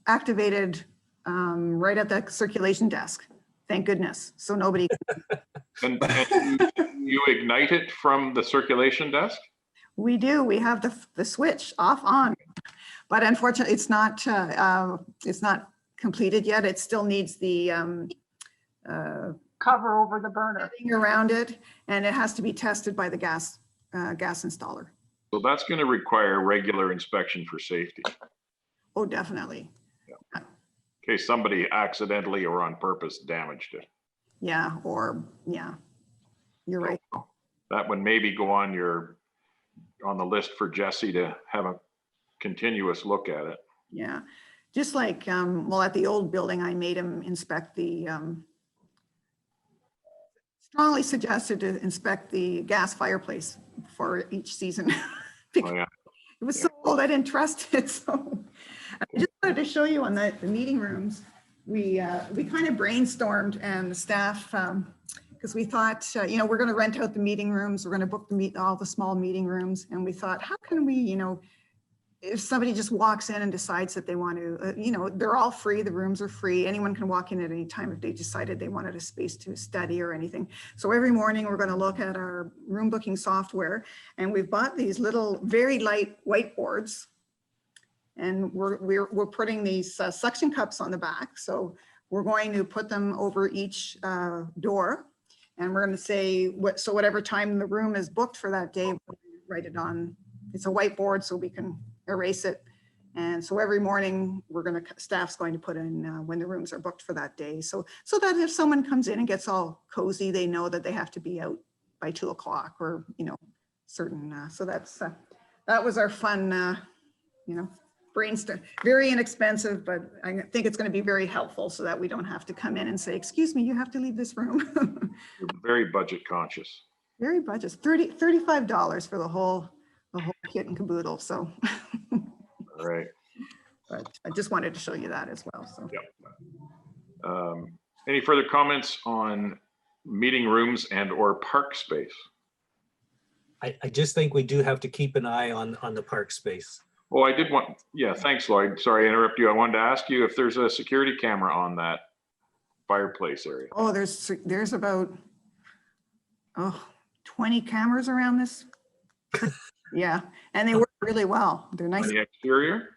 activated right at the circulation desk. Thank goodness. So nobody. And you ignite it from the circulation desk? We do. We have the switch off on, but unfortunately, it's not completed yet. It still needs the Cover over the burner. thing around it, and it has to be tested by the gas installer. So that's going to require regular inspection for safety. Oh, definitely. In case somebody accidentally or on purpose damaged it. Yeah. You're right. That would maybe go on the list for Jesse to have a continuous look at it. Yeah. Just like, at the old building, I made him inspect the strongly suggested to inspect the gas fireplace for each season. Oh, yeah. It was so old, I didn't trust it, so. I just wanted to show you on the meeting rooms. We kind of brainstormed and the staff, because we thought, we're going to rent out the meeting rooms. We're going to book all the small meeting rooms. And we thought, how can we, if somebody just walks in and decides that they want to, they're all free. The rooms are free. Anyone can walk in at any time if they decided they wanted a space to study or anything. So every morning we're going to look at our room booking software, and we've bought these little very light whiteboards, and we're putting these suction cups on the back. So we're going to put them over each door, and we're going to say whatever time the room is booked for that day, we'll write it on. It's a whiteboard, so we can erase it. And so every morning staff's going to put in when the rooms are booked for that day. So that if someone comes in and gets all cozy, they know that they have to be out by 2 o'clock or, certain. So that was our fun, brainstorm. Very inexpensive, but I think it's going to be very helpful so that we don't have to come in and say, excuse me, you have to leave this room. You're very budget conscious. Very budget, $35 for the whole kit and caboodle. So. All right. But I just wanted to show you that as well. So. Yep. Any further comments on meeting rooms and or park space? I just think we do have to keep an eye on the park space. Oh, I did want, yeah, thanks, Lloyd. Sorry, I interrupt you. I wanted to ask you if there's a security camera on that fireplace area. Oh, there's about 20 cameras around this. Yeah, and they work really well. They're nice. On the exterior?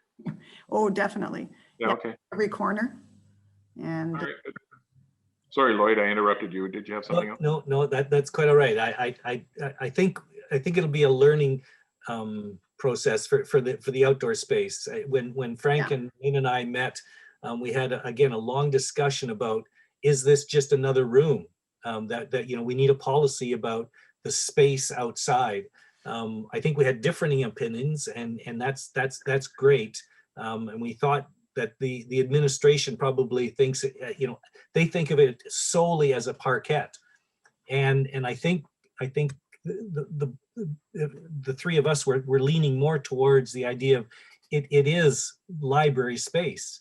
Oh, definitely. Yeah, okay. Every corner. And All right, good. Sorry, Lloyd, I interrupted you. Did you have something else? No, that's quite all right. I think it'll be a learning process for the outdoor space. When Frank and Lynn and I met, we had again a long discussion about, is this just another room? That we need a policy about the space outside. I think we had differing opinions, and that's great. And we thought that the administration probably thinks, they think of it solely as a parquet, and I think the three of us were leaning more towards the idea of it is library space,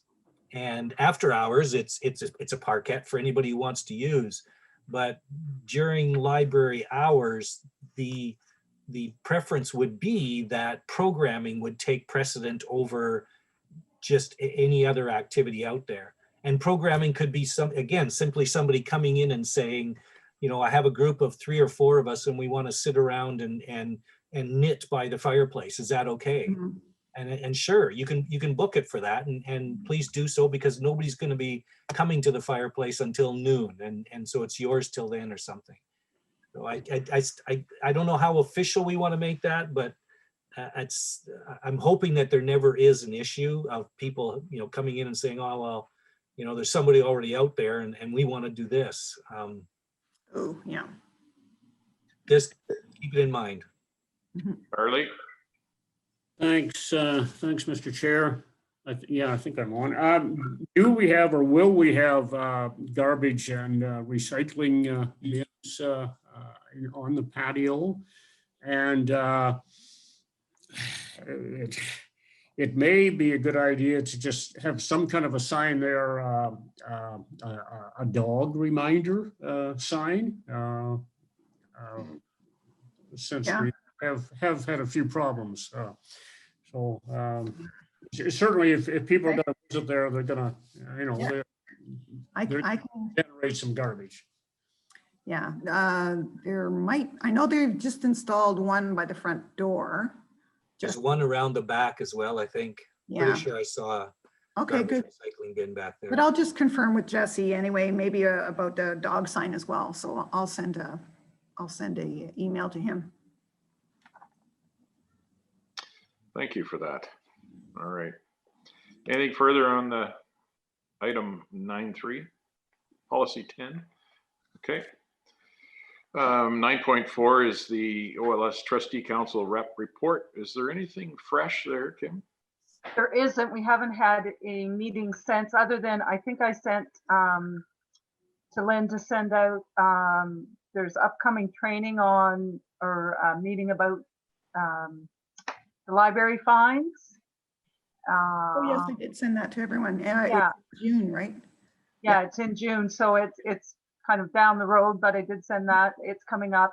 and after hours it's a parquet for anybody who wants to use, but during library hours the preference would be that programming would take precedent over just any other activity out there. And programming could be simply somebody coming in and saying, I have a group of 3 or 4 of us and we want to sit around and knit by the fireplace. Is that okay? mm-hmm. And sure, you can book it for that, and please do so, because nobody's going to be coming to the fireplace until noon, and so it's yours till then or something. So I don't know how official we want to make that, but I'm hoping that there never is an issue of people coming in and saying, oh well, there's somebody already out there and we want to do this. oh yeah. Just keep it in mind. Charlie? Thanks, Mr. Chair. I think I'm on. Do we have or will we have garbage and recycling bins on the patio? And it may be a good idea to just have some kind of a sign there, a dog reminder sign, since we have had a few problems. So certainly if people are going to visit there, they're going to, I can generate some garbage. Yeah, I know they've just installed one by the front door. Just one around the back as well, I think. Yeah. Pretty sure I saw a Okay, good. recycling bin back there. But I'll just confirm with Jesse anyway, maybe about the dog sign as well. So I'll send a email to him. Thank you for that. All right. Anything further on the item 9.3, policy 10? Okay. 9.4 is the OLS Trustee Council Rep report. Is there anything fresh there, Kim? There isn't. We haven't had a meeting since, other than I think I sent to Lynn to send out there's upcoming training on or meeting about the library fines. Oh, yes, I did send that to everyone. Yeah. It's June, right? Yeah, it's in June, so it's kind of down the road, but I did send that. It's coming up.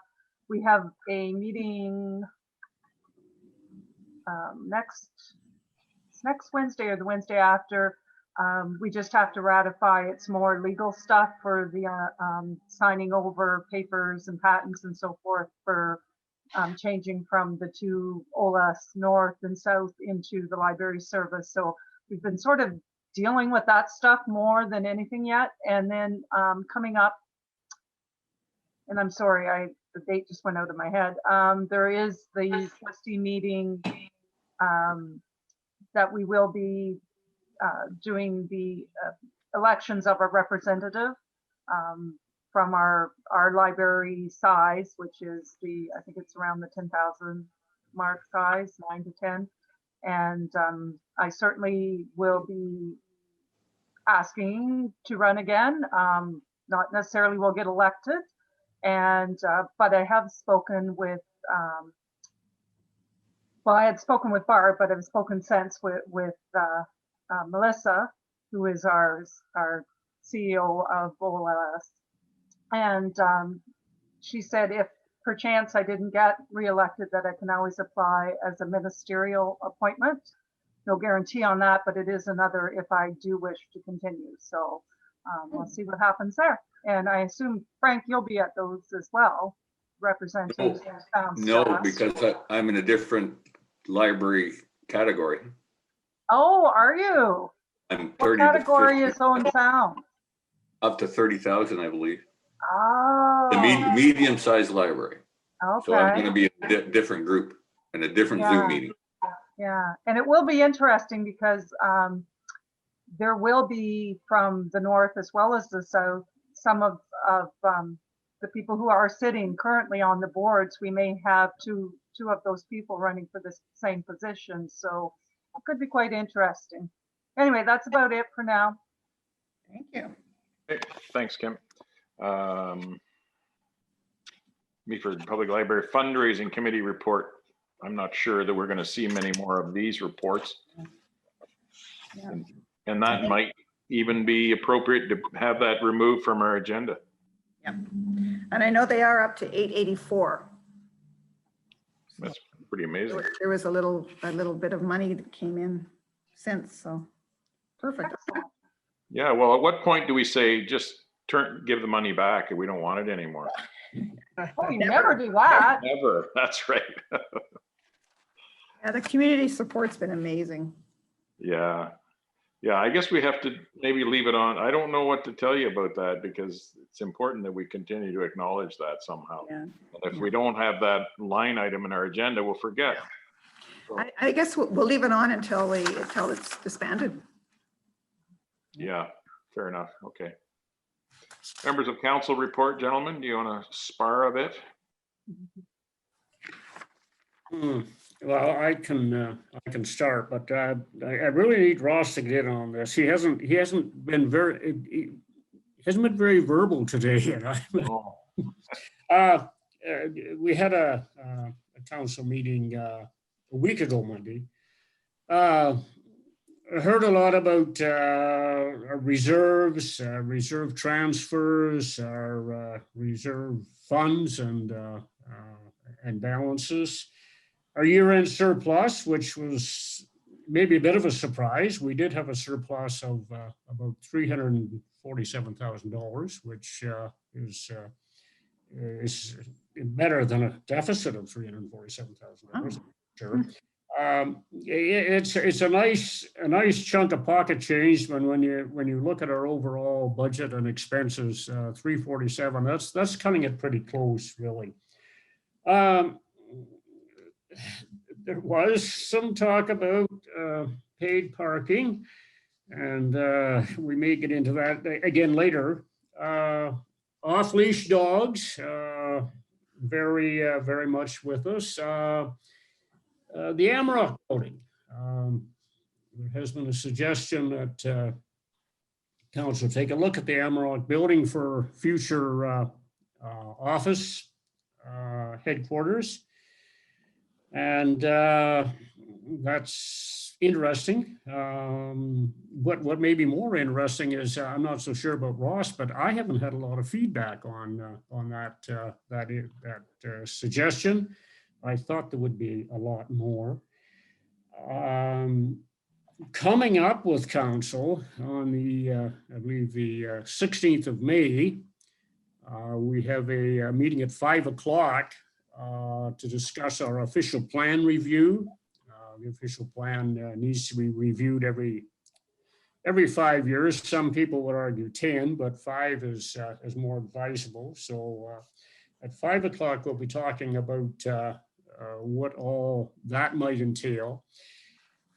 We have a meeting next Wednesday or the Wednesday after. We just have to ratify. It's more legal stuff for the signing over papers and patents and so forth for changing from the two OLS North and South into the library service. So we've been sort of dealing with that stuff more than anything yet. And then coming up, and I'm sorry, the date just went out of my head. There is the trustee meeting that we will be doing the elections of a representative from our library size, which is I think it's around the 10,000 mark size, 9 to 10. And I certainly will be asking to run again. Not necessarily will get elected. And but I have spoken with well, I had spoken with Barb, but I've spoken since with Melissa, who is our CEO of OLS. And she said if perchance I didn't get reelected, that I can always apply as a ministerial appointment. No guarantee on that, but it is another if I do wish to continue. So we'll see what happens there. And I assume, Frank, you'll be at those as well, representing town No, staff. because I'm in a different library category. Oh, are you? I'm What 30 to category 50, is Owen Sound? up to 30,000, I believe. Oh, The medium-sized library. So I'm going to okay. be a different group and a different Yeah. Zoom meeting. Yeah, and it will be interesting because there will be from the north as well as the south, some of the people who are sitting currently on the boards. We may have two of those people running for the same position. So it could be quite interesting. Anyway, that's about it for now. Thank you. Okay, thanks, Kim. Meaford Public Library Fundraising Committee report. I'm not sure that we're going to see many more of these reports. Yeah. And that might even be appropriate to have that removed from our agenda. Yep. And I know they are up to 884. That's pretty amazing. There was a little bit of money that came in since, so perfect. Yeah, well, at what point do we say just give the money back if we don't want it anymore? Oh, you never do that. Never, that's right. Yeah, the community support's been amazing. Yeah. Yeah, I guess we have to maybe leave it on. I don't know what to tell you about that because it's important that we continue to acknowledge that somehow. Yeah. And if we don't have that line item in our agenda, we'll forget. So, I guess we'll leave it on until it's disbanded. yeah, fair enough. Okay. Members of council report, gentlemen, do you want to spar a bit? Well, I can start, but I really need Ross to get on this. He hasn't been very verbal today. Oh. We had a council meeting a week ago Monday. I heard a lot about our reserves, reserve transfers, our reserve funds and balances. Our year-end surplus, which was maybe a bit of a surprise. We did have a surplus of about $347,000, which is better than a deficit of $347,000. Sure. It's a nice chunk of pocket change when you look at our overall budget and expenses. 347. That's cutting it pretty close, really. There was some talk about paid parking, and we may get into that again later. Off-leash dogs, very much with us. The Amarok building. There has been a suggestion that council take a look at the Amarok building for future office headquarters. And that's interesting. What may be more interesting is I'm not so sure about Ross, but I haven't had a lot of feedback on that suggestion. I thought there would be a lot more. Coming up with council on the, I believe the 16th of May, we have a meeting at 5 o'clock to discuss our official plan review. The official plan needs to be reviewed every 5 years. Some people would argue 10, but 5 is more advisable. So at 5 o'clock, we'll be talking about what all that might entail.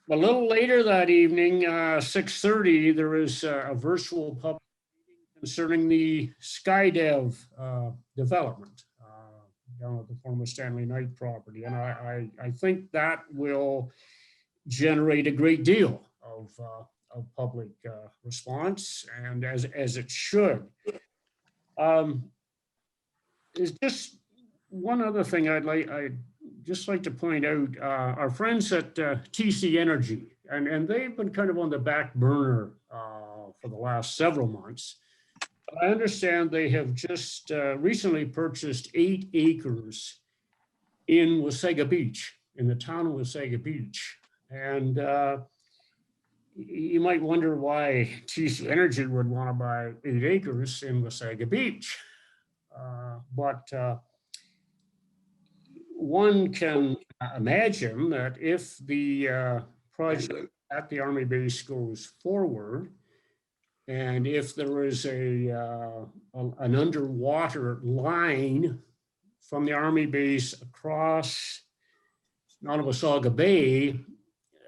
A little later that evening, 6:30, there is a virtual public meeting concerning the Skydev development down at the former Stanley Knight property. And I think that will generate a great deal of public response, and as it should. There's just one other thing I'd just like to point out. Our friends at TC Energy, and they've been kind of on the back burner for the last several months. I understand they have just recently purchased 8 acres in Wasaga Beach, in the town of Wasaga Beach. And you might wonder why TC Energy would want to buy 8 acres in Wasaga Beach. But one can imagine that if the project at the Army base goes forward, and if there is an underwater line from the Army base across Nottawasaga Bay,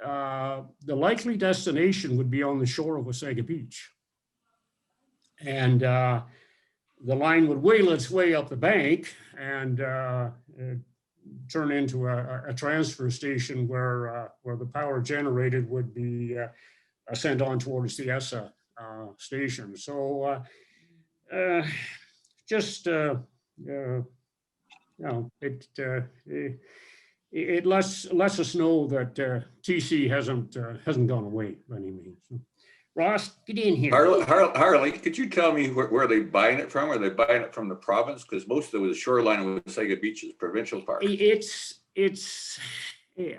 the likely destination would be on the shore of Wasaga Beach. And the line would wheel its way up the bank and turn into a transfer station where the power generated would be sent on towards the ESSA station. So just you know, it lets us know that TC hasn't gone away by any means. So, Ross, get in here. Harley, could you tell me where they're buying it from? Are they buying it from the province? Because most of the shoreline of Wasaga Beach is provincial park. It's yeah.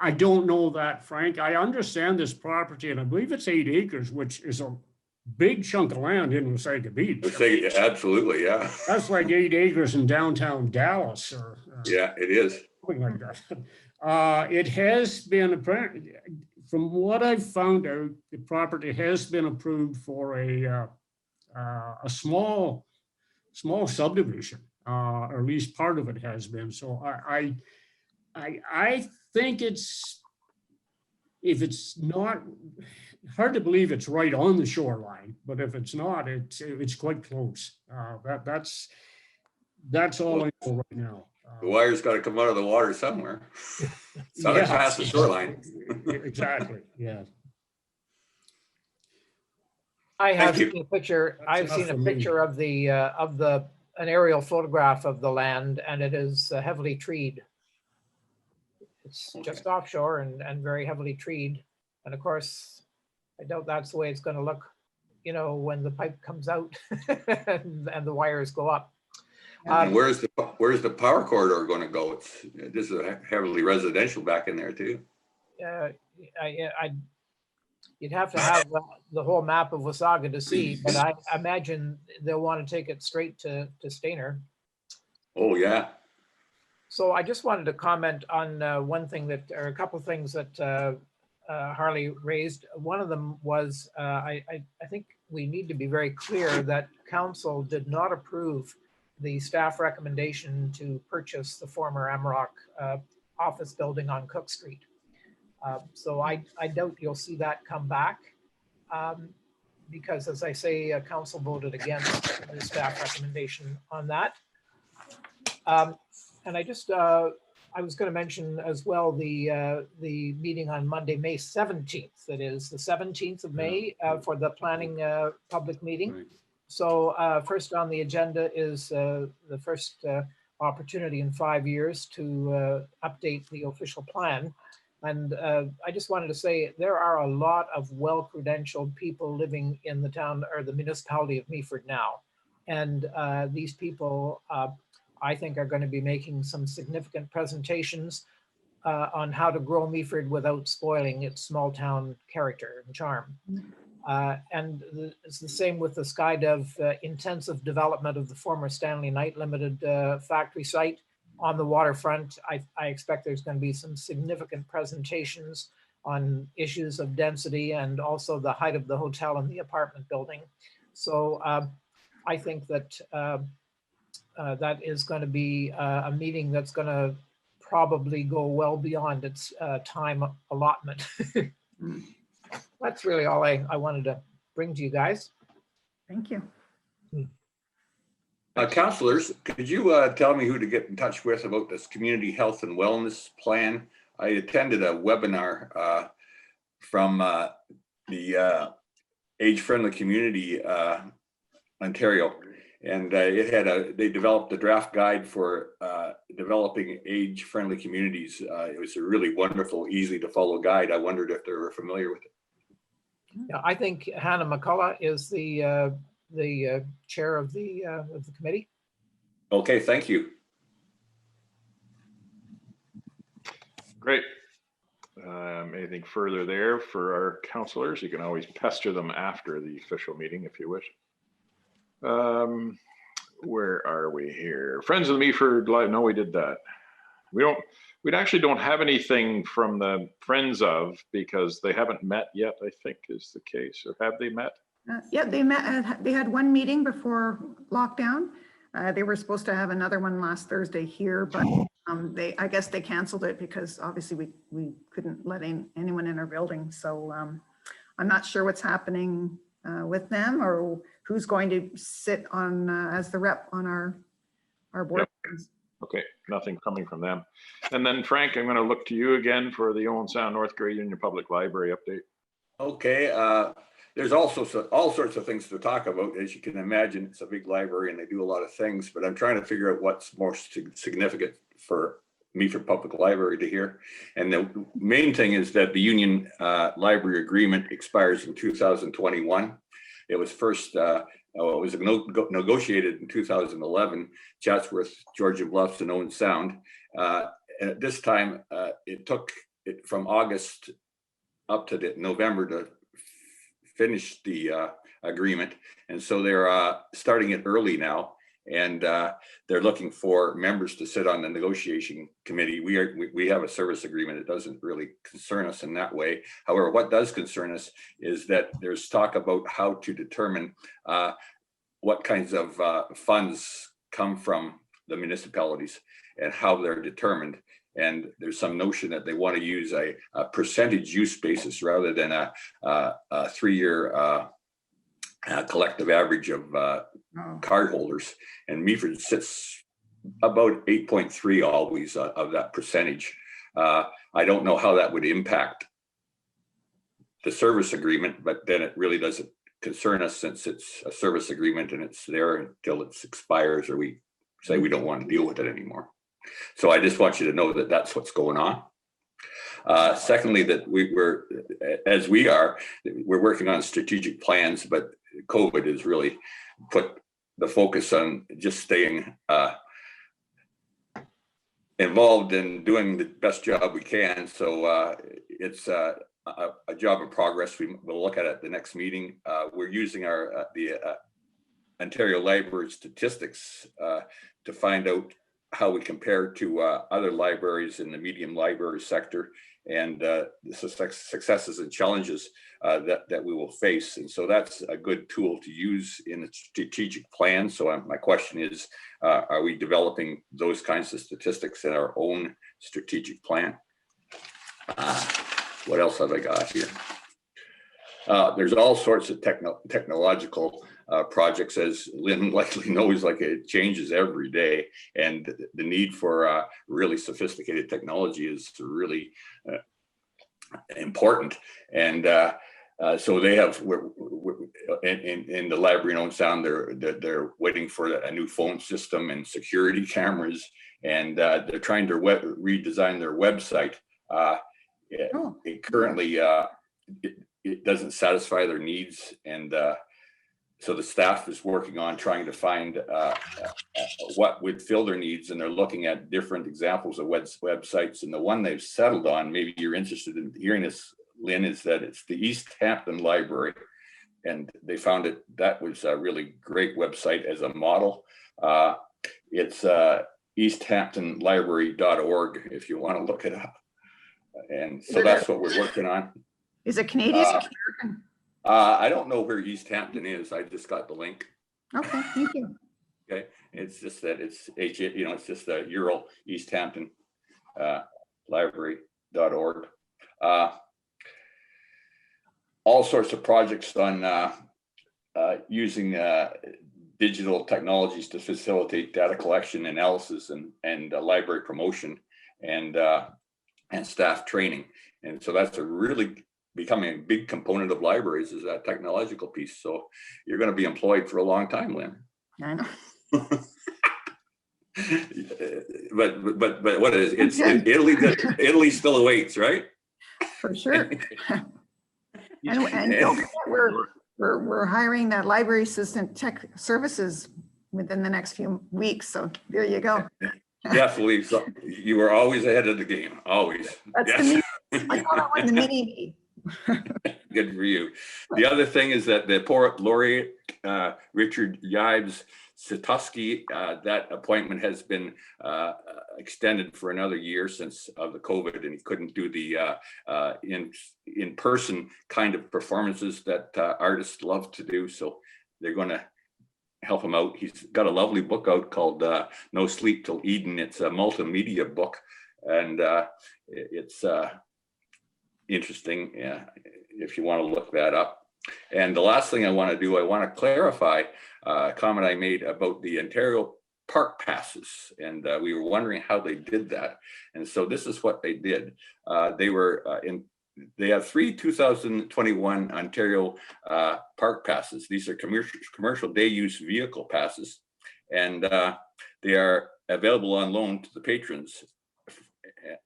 I don't know that, Frank. I understand this property, and I believe it's 8 acres, which is a big chunk of land in Wasaga Beach. Absolutely, yeah. That's like 8 acres in downtown Dallas, or yeah, it is. Something like that. It has been, from what I've found out, the property has been approved for a small subdivision, or at least part of it has been. So I think if it's not, hard to believe it's right on the shoreline, but if it's not, it's quite close. That's all I know right now. The wire's got to come out of the water somewhere. It's not past the shoreline. Exactly. Yeah. I have seen a picture. I've seen a picture of an aerial photograph of the land, and it is heavily treed. It's just offshore and very heavily treed. And of course, I doubt that's the way it's going to look, you know, when the pipe comes out and the wires go up. And where's the power corridor going to go? This is heavily residential back in there too. You'd have to have the whole map of Wasaga to see, but I imagine they'll want to take it straight to Stainer. Oh yeah. So I just wanted to comment on one thing or a couple of things that Harley raised. One of them was I think we need to be very clear that council did not approve the staff recommendation to purchase the former Amrock office building on Cook Street. So I doubt you'll see that come back because, as I say, council voted against the staff recommendation on that. And I was going to mention as well the meeting on Monday, May 17th. That is the 17th of May for the planning public meeting. So first on the agenda is the first opportunity in 5 years to update the official plan. And I just wanted to say there are a lot of well-credentialed people living in the town or the municipality of Meaford now. And these people, I think, are going to be making some significant presentations on how to grow Meaford without spoiling its small town character and charm. It's the same with the SkyDev intensive development of the former Stanley Knight Limited factory site on the waterfront. I expect there's going to be some significant presentations on issues of density and also the height of the hotel and the apartment building. So I think that that is going to be a meeting that's going to probably go well beyond its time allotment. That's really all I wanted to bring to you guys. Thank you. Councillors, could you tell me who to get in touch with about this community health and wellness plan? I attended a webinar from the Age Friendly Community Ontario, and they developed a draft guide for developing age friendly communities. It was a really wonderful, easy to follow guide. I wondered if they were familiar with it. Yeah, I think Hannah McCullough is the chair of the committee. Okay, thank you. Great. Anything further there for our councillors? You can always pester them after the official meeting if you wish. Where are we here? Friends of the Meaford Live. No, we did that. We actually don't have anything from the Friends of, because they haven't met yet, I think is the case. Or have they met? Yeah, they met. They had one meeting before lockdown. They were supposed to have another one last Thursday here, but I guess they canceled it because obviously we couldn't let anyone in our building. So I'm not sure what's happening with them or who's going to sit on as the rep on our board. Yep. Okay, nothing coming from them. And then Frank, I'm going to look to you again for the Owen Sound North Grade Union Public Library update. Okay, there's also all sorts of things to talk about. As you can imagine, it's a big library and they do a lot of things, but I'm trying to figure out what's most significant for Meaford Public Library to hear. And the main thing is that the Union Library Agreement expires in 2021. It was first negotiated in 2011, Chatsworth, Georgian Bluffs, and Owen Sound. And at this time, it took it from August up to November to finish the agreement. And so they're starting it early now. And they're looking for members to sit on the negotiation committee. We have a service agreement. It doesn't really concern us in that way. However, what does concern us is that there's talk about how to determine what kinds of funds come from the municipalities and how they're determined. And there's some notion that they want to use a percentage use basis rather than a 3-year collective average of card holders. And Meaford sits about 8.3 always of that percentage. I don't know how that would impact the service agreement, but then it really doesn't concern us since it's a service agreement and it's there until it expires or we say we don't want to deal with it anymore. So I just want you to know that that's what's going on. Secondly, that we're working on strategic plans, but COVID has really put the focus on just staying involved in doing the best job we can. So it's a job in progress. We'll look at it at the next meeting. We're using the Ontario Library statistics to find out how we compare to other libraries in the medium library sector and the successes and challenges that we will face. And so that's a good tool to use in a strategic plan. So my question is, are we developing those kinds of statistics in our own strategic plan? What else have I got here? There's all sorts of technological projects, as Lynn likely knows, like it changes every day, and the need for really sophisticated technology is really important. And so they have, in the library in Owensound, they're waiting for a new phone system and security cameras, and they're trying to redesign their website. It currently it doesn't satisfy their needs, and so the staff is working on trying to find what would fill their needs, and they're looking at different examples of websites. And the one they've settled on, maybe you're interested in hearing this, Lynn, is that it's the East Hampton Library. And they found that was a really great website as a model. It's easthamptonlibrary.org if you want to look it up. And so that's what we're working on. Is it Canadian? American? I don't know where East Hampton is. I just got the link. Okay, thank you. Okay, it's just that it's it's just a Ural East Hampton library.org. All sorts of projects on using digital technologies to facilitate data collection, analysis, and library promotion, and staff training. And so that's a really becoming a big component of libraries, is that technological piece. So you're going to be employed for a long time, Lynn. I know. but what is Italy still awaits, right? For sure. And don't forget, we're hiring that library assistant tech services within the next few weeks. So there you go. Definitely. So you were always ahead of the game. Always. That's yes. I thought I won the mini. Good for you. The other thing is that the poet laureate, Richard Yives Sitoski, that appointment has been extended for another year since of the COVID, and he couldn't do the in-person kind of performances that artists love to do. So they're going to help him out. He's got a lovely book out called No Sleep Till Eden. It's a multimedia book, and it's interesting if you want to look that up. And the last thing I want to do, I want to clarify a comment I made about the Ontario park passes, and we were wondering how they did that. And so this is what they did. They have 3 2021 Ontario park passes. These are commercial day use vehicle passes, and they are available on loan to the patrons.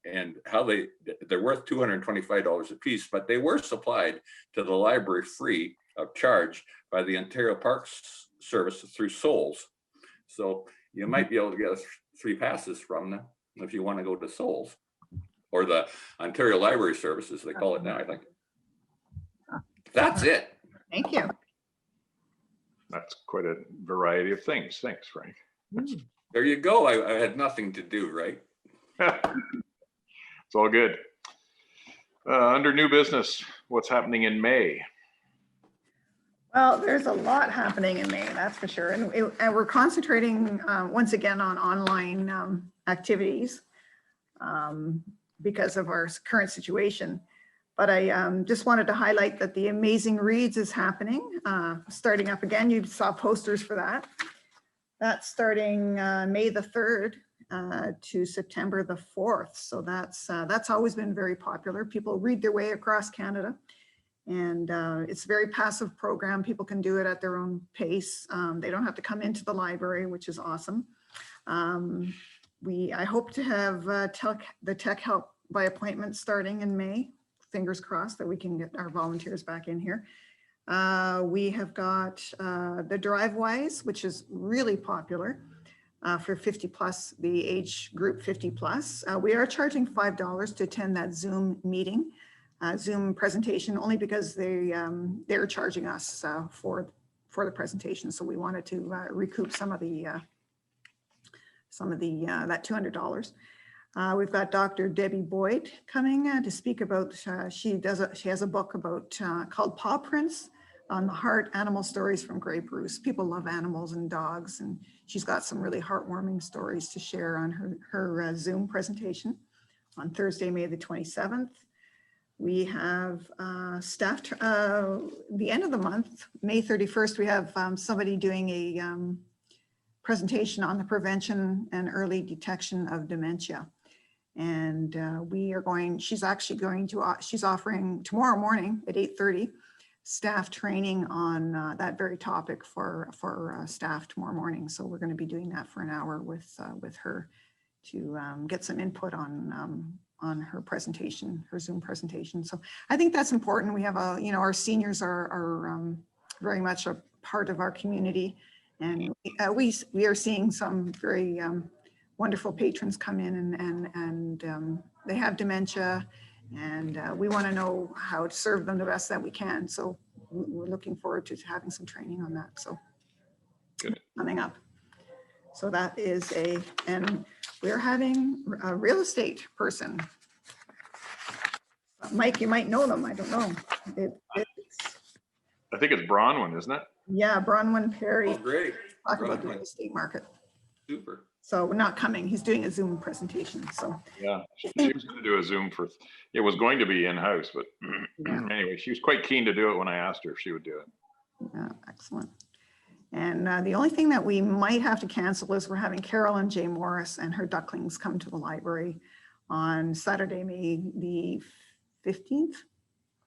And how they're worth $225 a piece, but they were supplied to the library free of charge by the Ontario Parks Service through Souls. So you might be able to get 3 passes from them if you want to go to Souls, or the Ontario Library Services, they call it now, I think. That's it. Thank you. That's quite a variety of things. Thanks, Frank. There you go. I had nothing to do, right? It's all good. Under new business, what's happening in May? Well, there's a lot happening in May, that's for sure. And we're concentrating once again on online activities because of our current situation. But I just wanted to highlight that the Amazing Reads is happening, starting up again. You saw posters for that. That's starting May the 3rd. To September the 4th. So that's always been very popular. People read their way across Canada, and it's a very passive program. People can do it at their own pace. They don't have to come into the library, which is awesome. I hope to have the tech help by appointment starting in May. Fingers crossed that we can get our volunteers back in here. We have got the Driveways, which is really popular. For 50 plus, the age group 50 plus. We are charging $5 to attend that Zoom meeting, Zoom presentation, only because they're charging us for the presentation. So we wanted to recoup some of the that $200. We've got Dr. Debbie Boyd coming to speak about. She has a book about called Paw Prints on the Heart: Animal Stories from Grey Bruce. People love animals and dogs, and she's got some really heartwarming stories to share on her Zoom presentation on Thursday, May the 27th. We have staff, the end of the month, May 31st, we have somebody doing a presentation on the prevention and early detection of dementia. And she's offering tomorrow morning at 8:30, staff training on that very topic for staff tomorrow morning. So we're going to be doing that for an hour with her to get some input on her presentation, her Zoom presentation. So I think that's important. We have our seniors are very much a part of our community, and we are seeing some very wonderful patrons come in, and they have dementia, and we want to know how to serve them the best that we can. So we're looking forward to having some training on that. So Good. Coming up. So that is and we're having a real estate person. Mike, you might know them. I don't know. I think it's Bronwyn, isn't it? Yeah, Bronwyn Perry. Oh, great. Talk about the Bronwyn. real estate market. Super. So we're not coming. He's doing a Zoom presentation. So Yeah, she was going to do a Zoom it was going to be in-house, but Yeah. anyway, she was quite keen to do it when I asked her if she would do it. yeah, excellent. And the only thing that we might have to cancel is we're having Carolyn J. Morris and her ducklings come to the library on Saturday, May the 15th.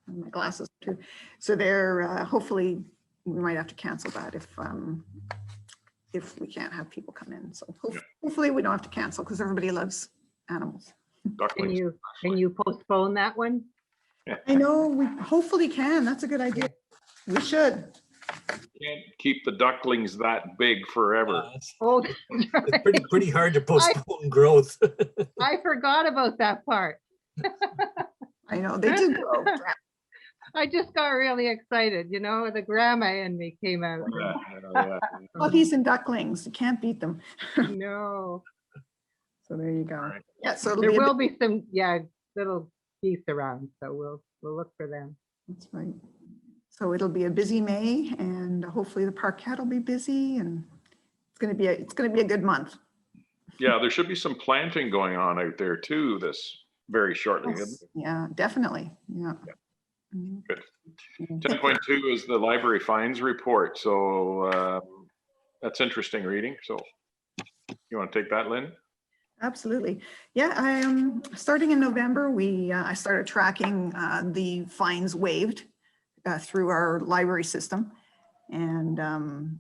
My glasses too. So they're hopefully we might have to cancel that if we can't have people come in. So hopefully we don't have to cancel because everybody loves animals. Ducklings. Can you postpone that one? I know we hopefully can. That's a good idea. We should. Can't keep the ducklings that big forever. Oh, It's pretty hard to postpone growth. I forgot about that part. I know they do grow. I just got really excited, the grandma in me came out. Yeah. Puppies and ducklings, you can't beat them. No, So there you go. All right. Yeah, so it'll there be a will be some, little geese around, so we'll look for them. That's right. So it'll be a busy May, and hopefully the parquet will be busy, and it's going to be a good month. Yeah, there should be some planting going on out there too this very shortly. Yes, yeah, definitely. Yeah. Mhm. Good. Mhm. 10.2 is the library fines report. So that's interesting reading. So you want to take that, Lynn? Absolutely. Yeah, I am starting in November. I started tracking the fines waived through our library system, and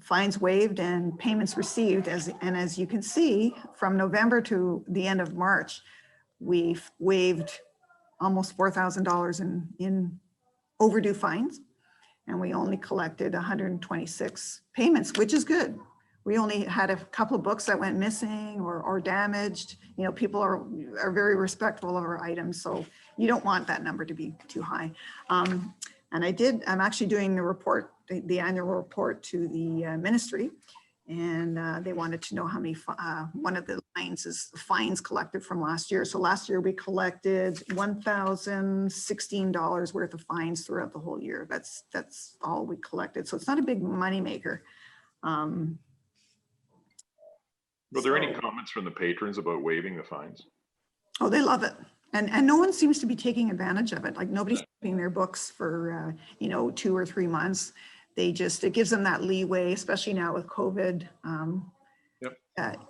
fines waived and payments received. As you can see, from November to the end of March, we've waived almost $4,000 in overdue fines, and we only collected 126 payments, which is good. We only had a couple of books that went missing or damaged. People are very respectful of our items, so you don't want that number to be too high. And I'm actually doing the report, the annual report to the ministry, and they wanted to know how many, one of the lines is the fines collected from last year. So last year we collected $1,016 worth of fines throughout the whole year. That's all we collected. So it's not a big moneymaker. Were there any comments from the patrons about waiving the fines? Oh, they love it. And no one seems to be taking advantage of it. Like nobody's keeping their books for, 2 or 3 months. It gives them that leeway, especially now with COVID.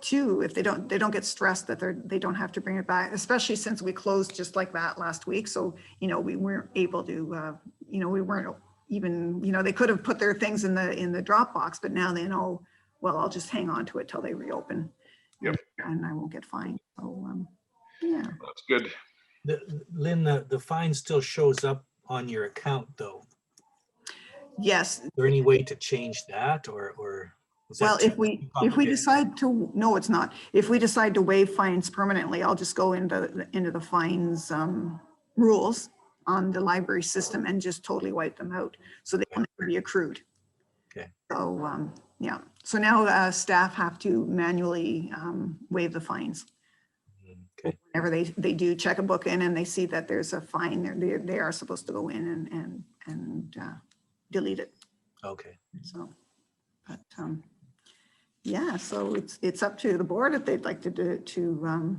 Too, if they don't get stressed that they don't have to bring it back, especially since we closed just like that last week. So, we weren't able to, we weren't even, they could have put their things in the Dropbox, but now they know, well, I'll just hang on to it till they reopen. Yep. And I won't get fined. So, yeah. That's good. Lynn, the fine still shows up on your account though. Yes. Is there any way to change that or? is that Well, too if we complicated? decide to, no, it's not. If we decide to waive fines permanently, I'll just go into the fines rules on the library system and just totally wipe them out. So they won't be accrued. Okay. So, yeah. So now staff have to manually waive the fines. Okay. Whenever they do check a book in and they see that there's a fine, they are supposed to go in and delete it. Okay. So, but yeah, so it's up to the board if they'd like to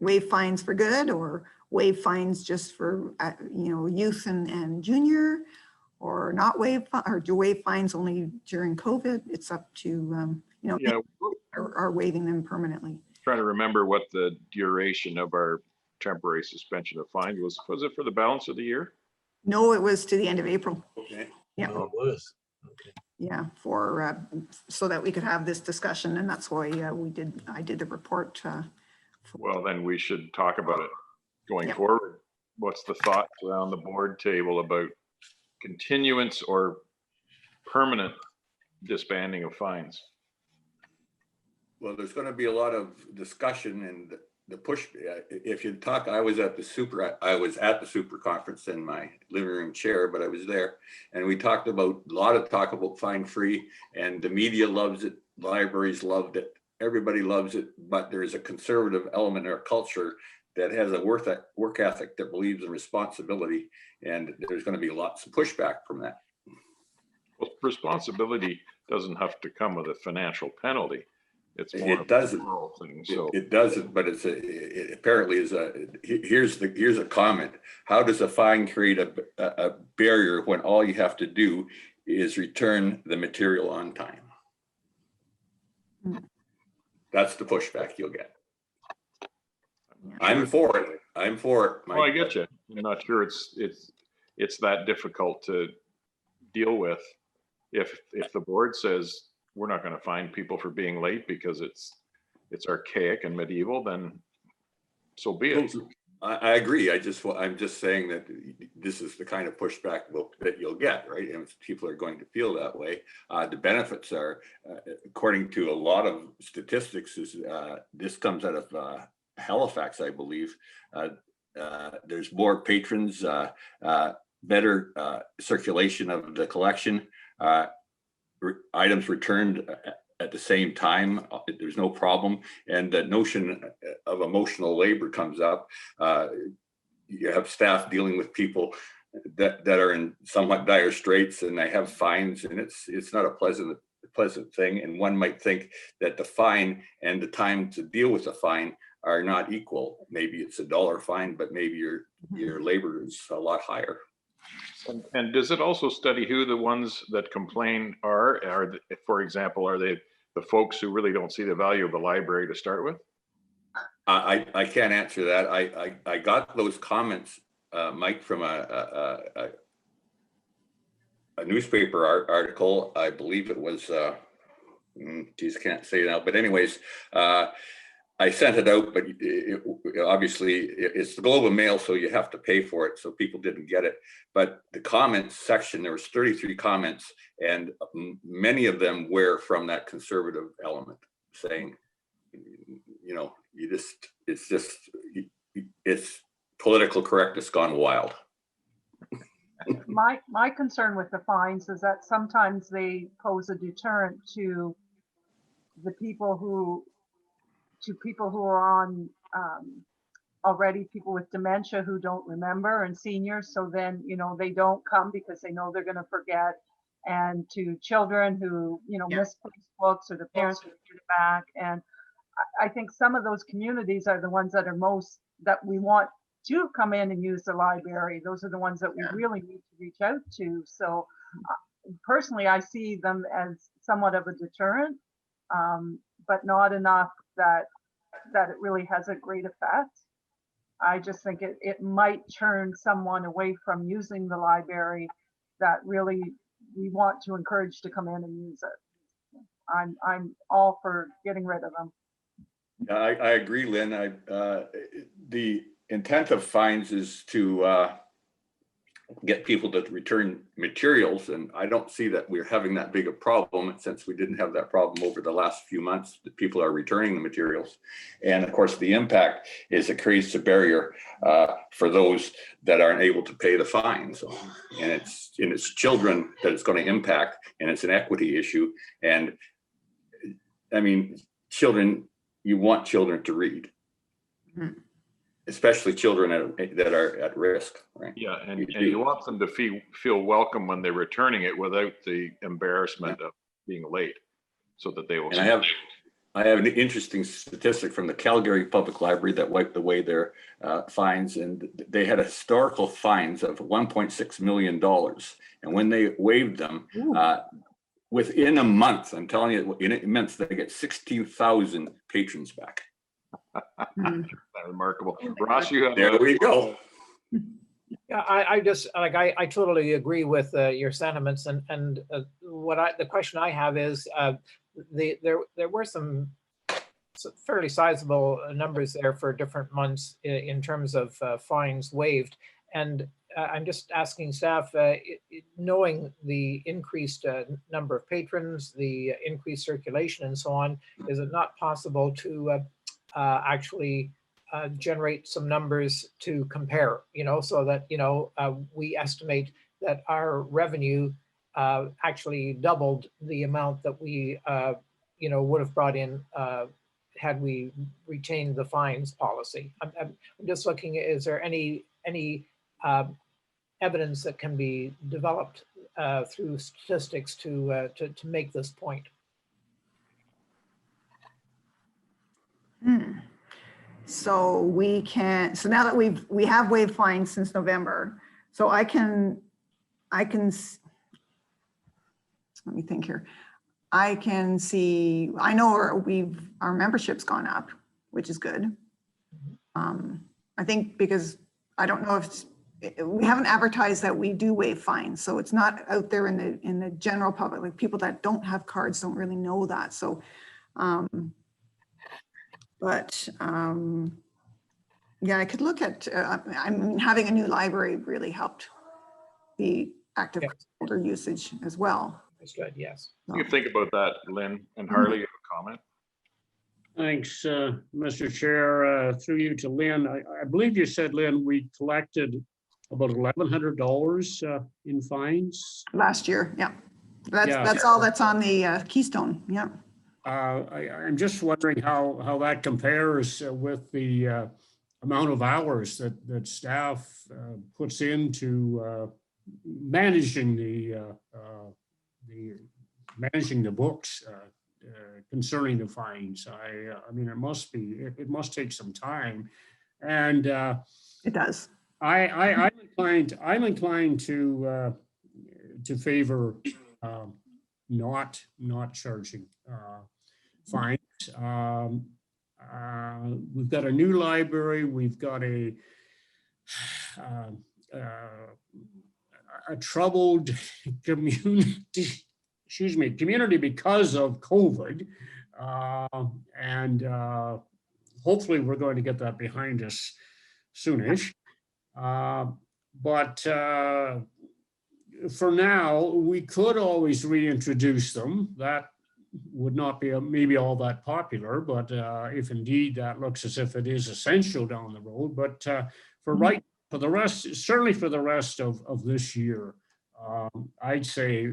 waive fines for good or waive fines just for youth and junior, or not waive or do waive fines only during COVID. It's up to Yeah, are waiving them permanently. trying to remember what the duration of our temporary suspension of fines was. Was it for the balance of the year? No, it was to the end of April. Okay. Yeah. Oh, it was. Okay. Yeah, for, so that we could have this discussion, and that's why I did the report. Well, then we should talk about it going Yep. forward. What's the thoughts around the board table about continuance or permanent disbanding of fines? Well, there's going to be a lot of discussion and the push. If you talk, I was at the super conference in my living room chair, but I was there, and we talked about a lot of talk about fine free, and the media loves it, libraries loved it, everybody loves it, but there is a conservative element in our culture that has a work ethic that believes in responsibility, and there's going to be lots of pushback from that. Well, responsibility doesn't have to come with a financial penalty. It's more It doesn't. of a moral thing. So It doesn't, but it apparently is here's a comment. How does a fine create a barrier when all you have to do is return the material on time? That's the pushback you'll get. I'm for it. I'm for it. well, I get you. I'm not sure it's that difficult to deal with. If the board says we're not going to fine people for being late because it's archaic and medieval, then so be it. I agree. I'm just saying that this is the kind of pushback that you'll get, right? And people are going to feel that way. The benefits are, according to a lot of statistics, is this comes out of Halifax, I believe. There's more patrons, better circulation of the collection, items returned at the same time. There's no problem. And the notion of emotional labor comes up. You have staff dealing with people that are in somewhat dire straits, and they have fines, and it's not a pleasant thing. And one might think that the fine and the time to deal with the fine are not equal. Maybe it's $1 fine, but maybe your labor is a lot higher. And does it also study who the ones that complain are? For example, are they the folks who really don't see the value of the library to start with? I can't answer that. I got those comments, Mike, from a newspaper article. I believe it was, geez, can't say now, but anyways, I sent it out, but obviously it's the Globe and Mail, so you have to pay for it. So people didn't get it. But the comments section, there was 33 comments, and many of them were from that conservative element, saying, you know, it's political correctness gone wild. My concern with the fines is that sometimes they pose a deterrent to the people who are on already, people with dementia who don't remember, and seniors. So then, you know, they don't come because they know they're going to forget. And to children who, you know, misplaced books, or the parents will get it back. And I think some of those communities are the ones that are most, that we want to come in and use the library. Those are the ones that we really need to reach out to. So personally, I see them as somewhat of a deterrent, but not enough that it really has a great effect. I just think it might turn someone away from using the library that really we want to encourage to come in and use it. I'm all for getting rid of them. I agree, Lynn. The intent of fines is to get people to return materials, and I don't see that we're having that big a problem, since we didn't have that problem over the last few months that people are returning the materials. And of course, the impact is it creates a barrier for those that aren't able to pay the fines, and it's children that it's going to impact, and it's an equity issue. And I mean, children, you want children to read. Mm-hmm. Especially children that are at risk, right? Yeah, and you want them to feel welcome when they're returning it without the embarrassment of being late, so that they will. And I have an interesting statistic from the Calgary Public Library that wiped away their fines, and they had historical fines of $1.6 million. And when they waived them, within a month, I'm telling you, it meant they get 16,000 patrons back. Remarkable. Ross, you have. There we go. Yeah, I just, like, I totally agree with your sentiments, and the question I have is, there were some fairly sizable numbers there for different months in terms of fines waived. And I'm just asking staff, knowing the increased number of patrons, the increased circulation and so on, is it not possible to actually generate some numbers to compare, so that, we estimate that our revenue actually doubled the amount that we, would have brought in had we retained the fines policy. I'm just looking, is there any evidence that can be developed through statistics to make this point? So so now that we have waived fines since November, so I can, let me think here. I can see, I know our membership's gone up, which is good. I think because I don't know if we haven't advertised that we do waive fines, so it's not out there in the general public. Like, people that don't have cards don't really know that. So, yeah, I could look at. I mean, having a new library really helped the active holder usage as well. That's good. Yes. You can think about that, Lynn, and Harley, you have a comment? Thanks, Mr. Chair. Through you to Lynn. I believe you said, Lynn, we collected about $1,100 in fines Last year, yeah. That's all that's on the Keystone, yeah. I'm just wondering how that compares with the amount of hours that staff puts into managing the books concerning the fines. I mean, it must take some time, and it does. I'm inclined to favor not charging fines. We've got a new library. We've got a troubled community. Community because of COVID, and hopefully we're going to get that behind us soonish. But for now, we could always reintroduce them. That would not be maybe all that popular, but if indeed that looks as if it is essential down the road. But for the rest, certainly for the rest of this year, I'd say,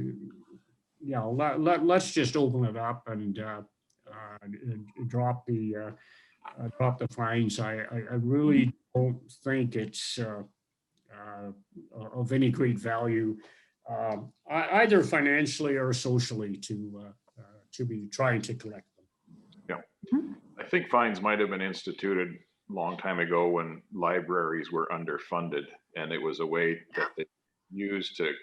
let's just open it up and drop the fines. I really don't think it's of any great value, either financially or socially, to be trying to collect them. Yeah, I think fines might have been instituted a long time ago when libraries were underfunded, and it was a way that they used to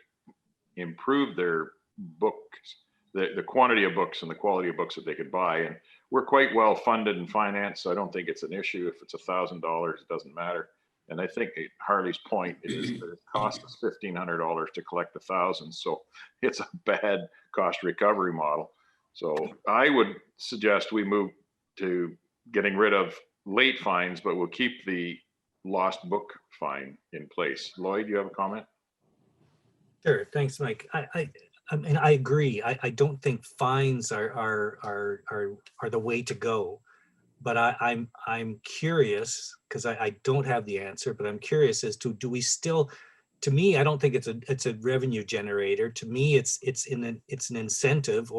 improve their books, the quantity of books and the quality of books that they could buy. And we're quite well funded and financed, so I don't think it's an issue. If it's $1,000, it doesn't matter. And I think Harley's point is that it costs us $1,500 to collect 1,000, so it's a bad cost recovery model. So I would suggest we move to getting rid of late fines, but we'll keep the lost book fine in place. Lloyd, you have a comment? Sure, thanks, Mike. I mean, I agree. I don't think fines are the way to go, but I'm curious, because I don't have the answer, but I'm curious as to, do we still? To me, I don't think it's a revenue generator. To me, it's an incentive,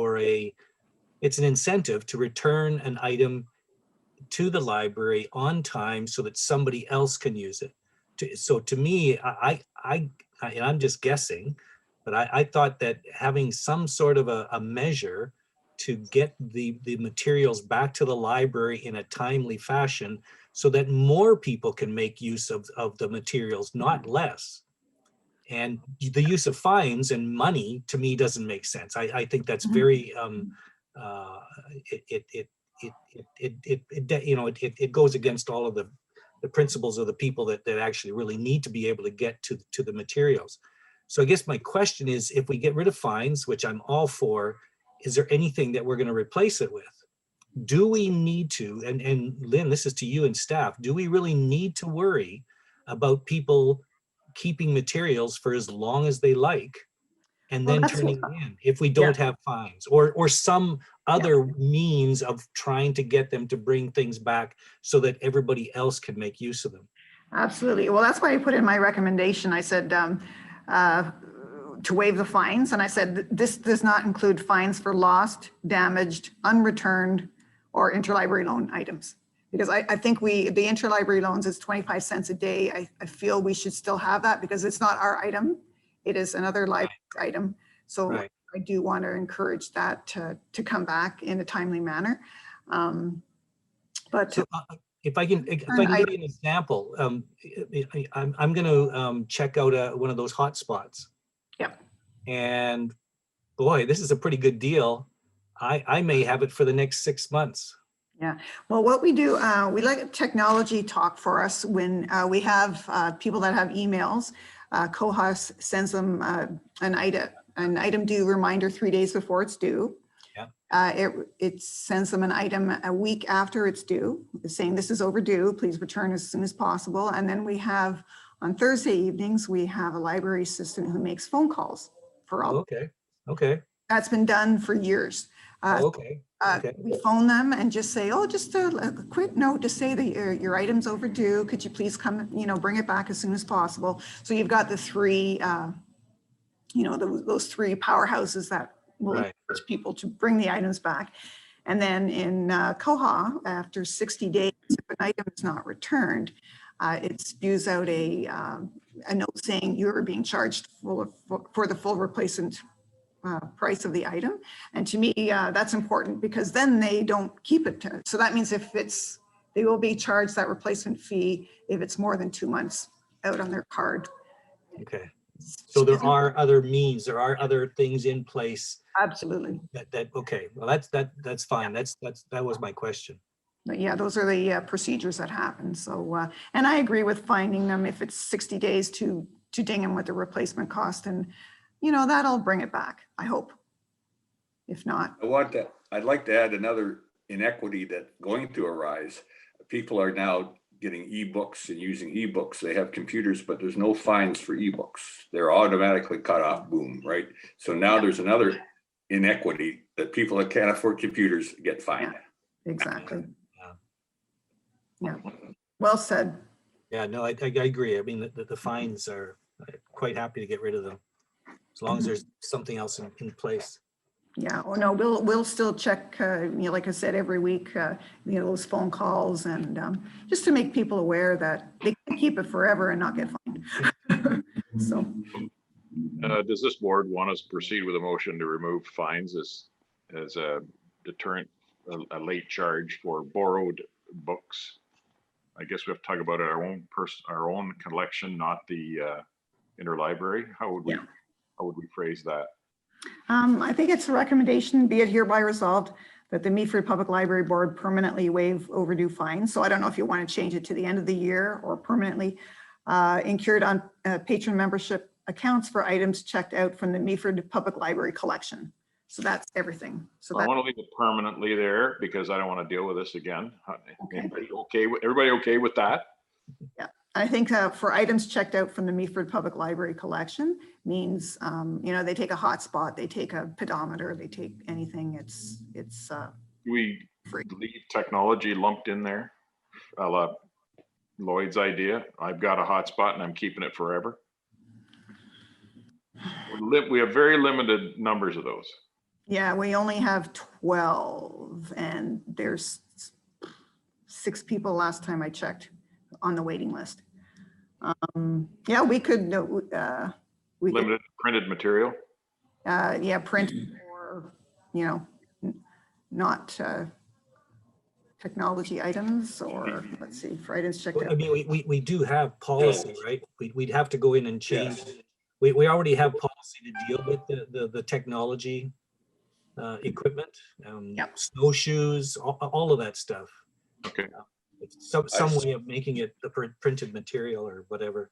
it's an incentive to return an item to the library on time so that somebody else can use it. So to me, and I'm just guessing, but I thought that having some sort of a measure to get the materials back to the library in a timely fashion so that more people can make use of the materials, not less. And the use of fines and money, to me, doesn't make sense. I think that's very, it goes against all of principals are the people that actually really need to be able to get to the materials. So I guess my question is, if we get rid of fines, which I'm all for, is there anything that we're going to replace it with? Do we need to, and Lynn, this is to you and staff, do we really need to worry about people keeping materials for as long as they like and Well, then that's turning what- it in if we don't have fines or some other means of trying to get them to bring things back so that everybody else can make use of them? Absolutely. Well, that's why I put in my recommendation. I said to waive the fines. And I said, this does not include fines for lost, damaged, unreturned, or interlibrary loan items. Because I think the interlibrary loans is 25 cents a day. I feel we should still have that because it's not our item. It is another library item. So Right. I do want to encourage that to come back in a timely manner. But So if I can give you an example, I'm going to check out one of those hotspots. Yep. And boy, this is a pretty good deal. I may have it for the next 6 months. Yeah, well, what we do, we let technology talk for us when we have people that have emails. COHAS sends them an item due reminder 3 days before it's due. Yeah. It sends them an item a week after it's due, saying this is overdue, please return as soon as possible. And then we have, on Thursday evenings, we have a library assistant who makes phone calls for all. Okay. Okay. That's been done for years. Okay. Okay. We phone them and just say, oh, just a quick note to say that your item's overdue. Could you please come, bring it back as soon as possible? So you've got the three, those three powerhouses that will encourage people to bring the items back. And then in COHA, after 60 days, if an item is not returned, it spews out a note saying you're being charged for the full replacement price of the item. And to me, that's important because then they don't keep it. So that means they will be charged that replacement fee if it's more than 2 months out on their card. Okay. So there are other means, there are other things in place. Absolutely. Okay. Well, that's fine. That was my question. But yeah, those are the procedures that happen. So, and I agree with finding them if it's 60 days to ding them with the replacement cost, and that'll bring it back, I hope. If not. I'd like to add another inequity that's going to arise. People are now getting ebooks and using ebooks. They have computers, but there's no fines for ebooks. They're automatically cut off, boom, right? So now there's another inequity that people that can't afford computers get fined. Yeah, exactly. Yeah. Well said. Yeah, no, I agree. I mean, the fines are quite happy to get rid of them as long as there's something else in place. Yeah, oh no, we'll still check, like I said, every week, those phone calls and just to make people aware that they can keep it forever and not get fined. So. Does this board want us to proceed with a motion to remove fines as a deterrent, a late charge for borrowed books? I guess we have to talk about our own collection, not the interlibrary. How would we phrase that? I think it's a recommendation, be it hereby resolved, that the Meaford Public Library Board permanently waive overdue fines. So I don't know if you want to change it to the end of the year or permanently incurred on patron membership accounts for items checked out from the Meaford Public Library collection. So that's everything. So I want to leave it permanently there because I don't want to deal with this again. Everybody okay with that? Yeah, I think for items checked out from the Meaford Public Library collection means, they take a hotspot, they take a pedometer, they take anything. It's We free. leave technology lumped in there. Lloyd's idea. I've got a hotspot and I'm keeping it forever. We have very limited numbers of those. Yeah, we only have 12 and there's 6 people last time I checked on the waiting list. Yeah, we could, Limited printed material. Print or, not technology items or let's see, for items checked I out. mean, we do have policy, right? We'd have to go in and change. We already have policy to deal with the technology equipment, snowshoes, all of that stuff. Okay. It's some way of making it the printed material or whatever.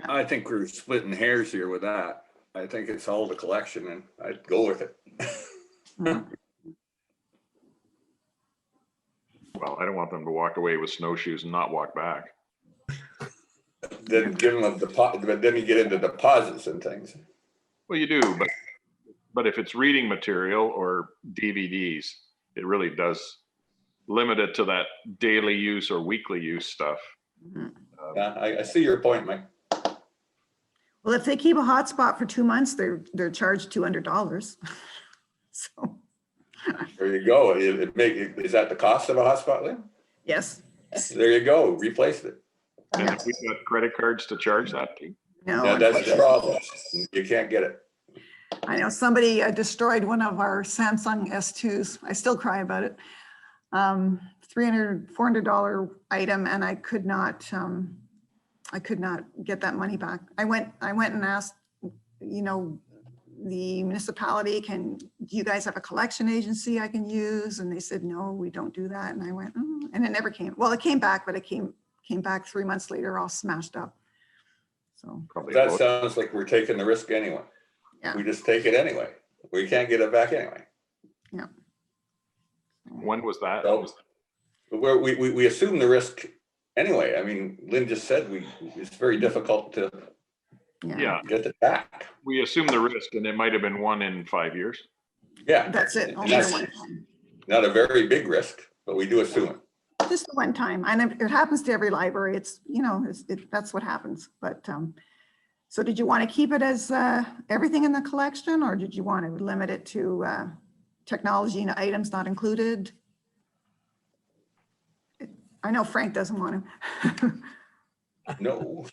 I think we're splitting hairs here with that. I think it's all the collection and I'd go with it. Well, I don't want them to walk away with snowshoes and not walk back. Then give them a deposit, but then you get into deposits and things. Well, you do, but if it's reading material or DVDs, it really does limit it to that daily use or weekly use stuff. Yeah, I see your point, Mike. Well, if they keep a hotspot for 2 months, they're charged $200. So, There you go. Is that the cost of a hotspot, Lynn? yes. There you go. Replace it. And if we've got credit cards to charge that to. No, Yeah, that's the problem. You can't get it. I know somebody destroyed one of our Samsung S2s. I still cry about it. $400 item, and I could not get that money back. I went and asked, the municipality, do you guys have a collection agency I can use? And they said, no, we don't do that. And I went, and it never came. Well, it came back, but it came back 3 months later, all smashed up. So Probably That sounds like we're taking the risk anyway. yeah. We just take it anyway. We can't get it back anyway. Yeah. When was that? So we assume the risk anyway. I mean, Lynn just said it's very difficult to Yeah, get it back. we assume the risk, and it might have been 1 in 5 years. Yeah. That's it. And Only that's the one time. not a very big risk, but we do assume it. Just the one time. And it happens to every library. It's, that's what happens. But so did you want to keep it as everything in the collection, or did you want to limit it to technology and items not included? I know Frank doesn't want to. No.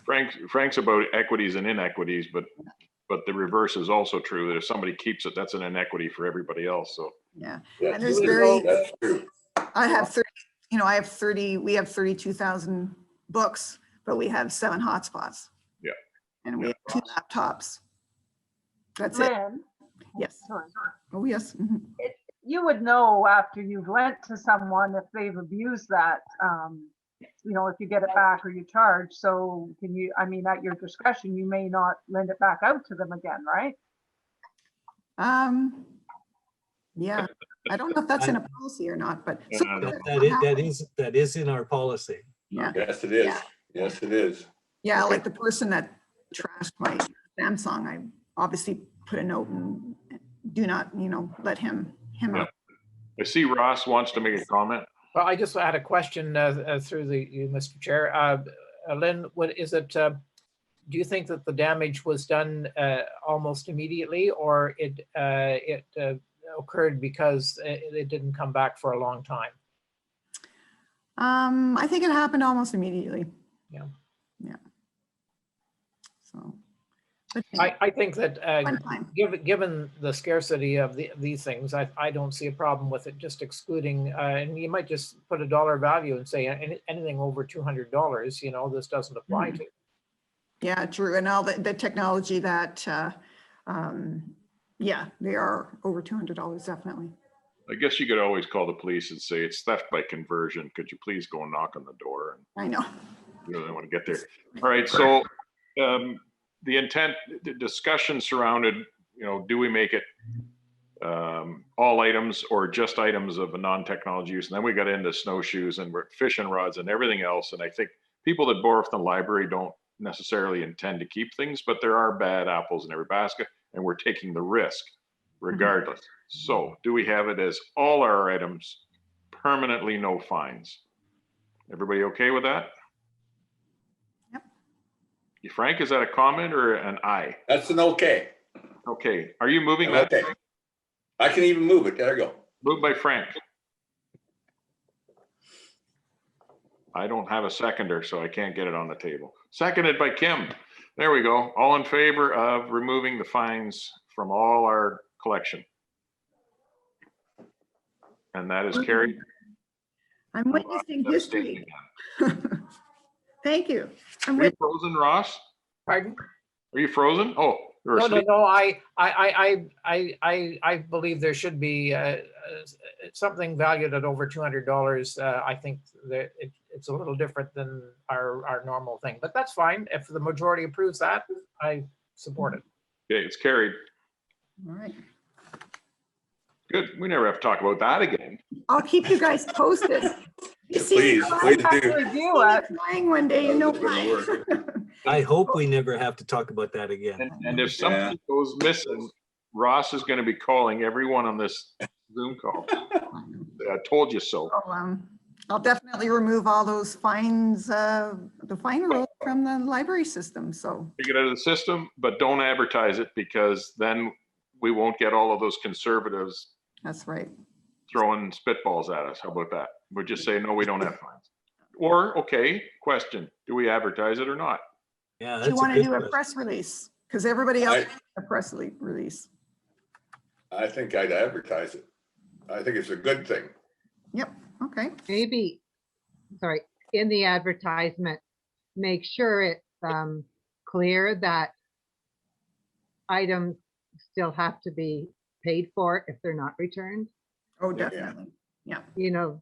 Frank's about equities and inequities, but the reverse is also true, that if somebody keeps it, that's an inequity for everybody else. So Yeah. That's And there's true. That's true. I have 30, we have 32,000 books, but we have 7 hotspots. Yeah. And we have 2 laptops. That's it. Lynn, Yes. sorry. Oh, yes. Mhm. You would know after you've lent to someone if they've abused that, if you get it back or you charge. So at your discretion, you may not lend it back out to them again, right? Yeah, I don't know if that's in a policy or not, but. so- That is in our policy. Yeah, Yes, it is. Yeah. Yes, it is. yeah, like the person that trashed my Samsung, I obviously put a note and do not, let him Yeah. up. I see Ross wants to make a comment. Well, I just had a question through you, Mr. Chair. Lynn, what is it? Do you think that the damage was done almost immediately, or it occurred because it didn't come back for a long time? I think it happened almost immediately. Yeah. Yeah. So. but I think that one time. given the scarcity of these things, I don't see a problem with it just excluding, and you might just put a dollar value and say anything over $200, this doesn't apply to. Yeah, true. And all the technology that, yeah, they are over $200, definitely. I guess you could always call the police and say it's theft by conversion. Could you please go and knock on the door? And I know. you really want to get there. All right. So the intent, the discussion surrounded, do we make it all items or just items of a non-technology use? And then we got into snowshoes and fishing rods and everything else. And I think people that borrow from the library don't necessarily intend to keep things, but there are bad apples in every basket, and we're taking the risk regardless. So do we have it as all our items, permanently no fines? Everybody okay with that? Yep. Frank, is that a comment or an aye? That's an okay. Okay. Are you moving that? Okay. I can even move it. There you go. Moved by Frank. I don't have a seconder, so I can't get it on the table. Seconded by Kim. There we go. All in favor of removing the fines from all our collection? And that is carried. I'm witnessing history. Thank you. I'm Are you with, frozen, Ross? Pardon? Are you frozen? Oh, Or No, sleep? I believe there should be something valued at over $200. I think that it's a little different than our normal thing, but that's fine. If the majority approves that, I support it. Okay, it's carried. All right. Good. We never have to talk about that again. I'll keep you guys posted. You see Please, me please flying- do. Review it. flying one day, you know That was gonna why. I hope we never have to talk about that again. And if something goes missing, Ross is going to be calling everyone on this Zoom call. I told you so. I'll definitely remove all those fines, the fine rules from the library system, so. Take it out of the system, but don't advertise it because then we won't get all of those conservatives That's right. throwing spitballs at us. How about that? We'll just say, no, we don't have fines. Or, okay, question, do we advertise it or not? Yeah, Do you that's a want to good do a question. press release? Because everybody else has a press release. I think I'd advertise it. I think it's a good thing. Yep, okay. Maybe, sorry, in the advertisement, make sure it's clear that items still have to be paid for if they're not returned, Oh, Yeah. definitely. you know,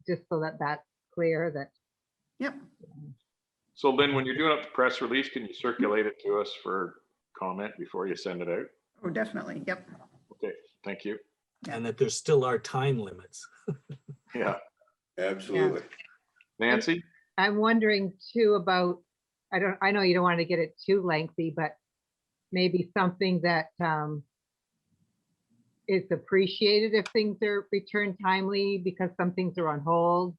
just so that that's clear that, Yep. So Lynn, when you're doing up the press release, can you circulate it to us for comment before you send it out? Oh, definitely. Yep. Okay, thank you. And that there still are time limits. Yeah, Absolutely. Nancy? I'm wondering too about, I know you don't want to get it too lengthy, but maybe something that is appreciated if things are returned timely because some things are on hold.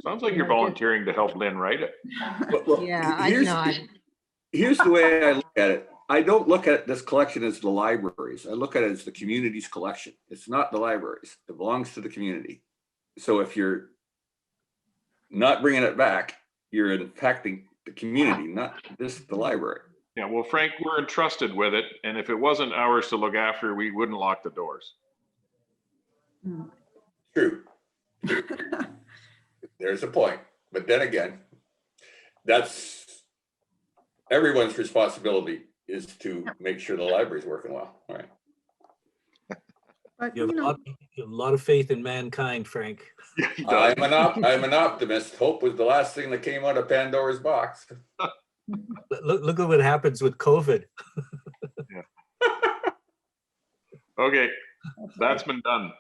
Sounds like you're volunteering to help Lynn write it. Well, Yeah, I here's- know. Here's the way I look at it. I don't look at this collection as the libraries. I look at it as the community's collection. It's not the libraries. It belongs to the community. So if you're not bringing it back, you're impacting the community, not just the library. Yeah, well, Frank, we're entrusted with it, and if it wasn't ours to look after, we wouldn't lock the doors. True. There's a point. But then again, that's everyone's responsibility is to make sure the library's working well. All right. But, You have you a know, lot, you have a lot of faith in mankind, Frank. Yeah, he does. I'm an optimist. Hope was the last thing that came out of Pandora's box. Look at what happens with COVID. Okay, that's been done.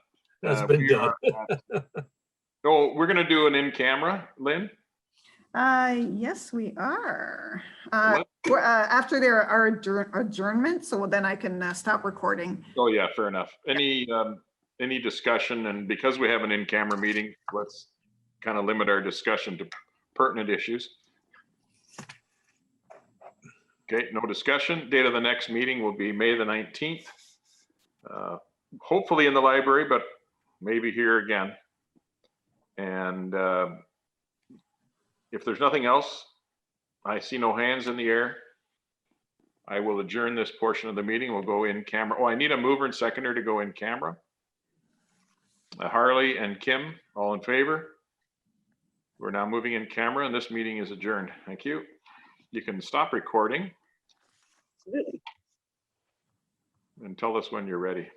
That's been we done. Oh, we're gonna do an in-camera, Lynn? yes, we are. What? After there are adjournment, so then I can stop recording. Oh, yeah, fair enough. Any discussion, and because we have an in-camera meeting, let's kind of limit our discussion to pertinent issues. Okay, no discussion. Date of the next meeting will be May the 19th. Hopefully in the library, but maybe here again. And if there's nothing else, I see no hands in the air. I will adjourn this portion of the meeting. We'll go in camera. Oh, I need a mover and seconder to go in camera. Harley and Kim, all in favor? We're now moving in camera and this meeting is adjourned. Thank you. You can stop recording and tell us when you're ready.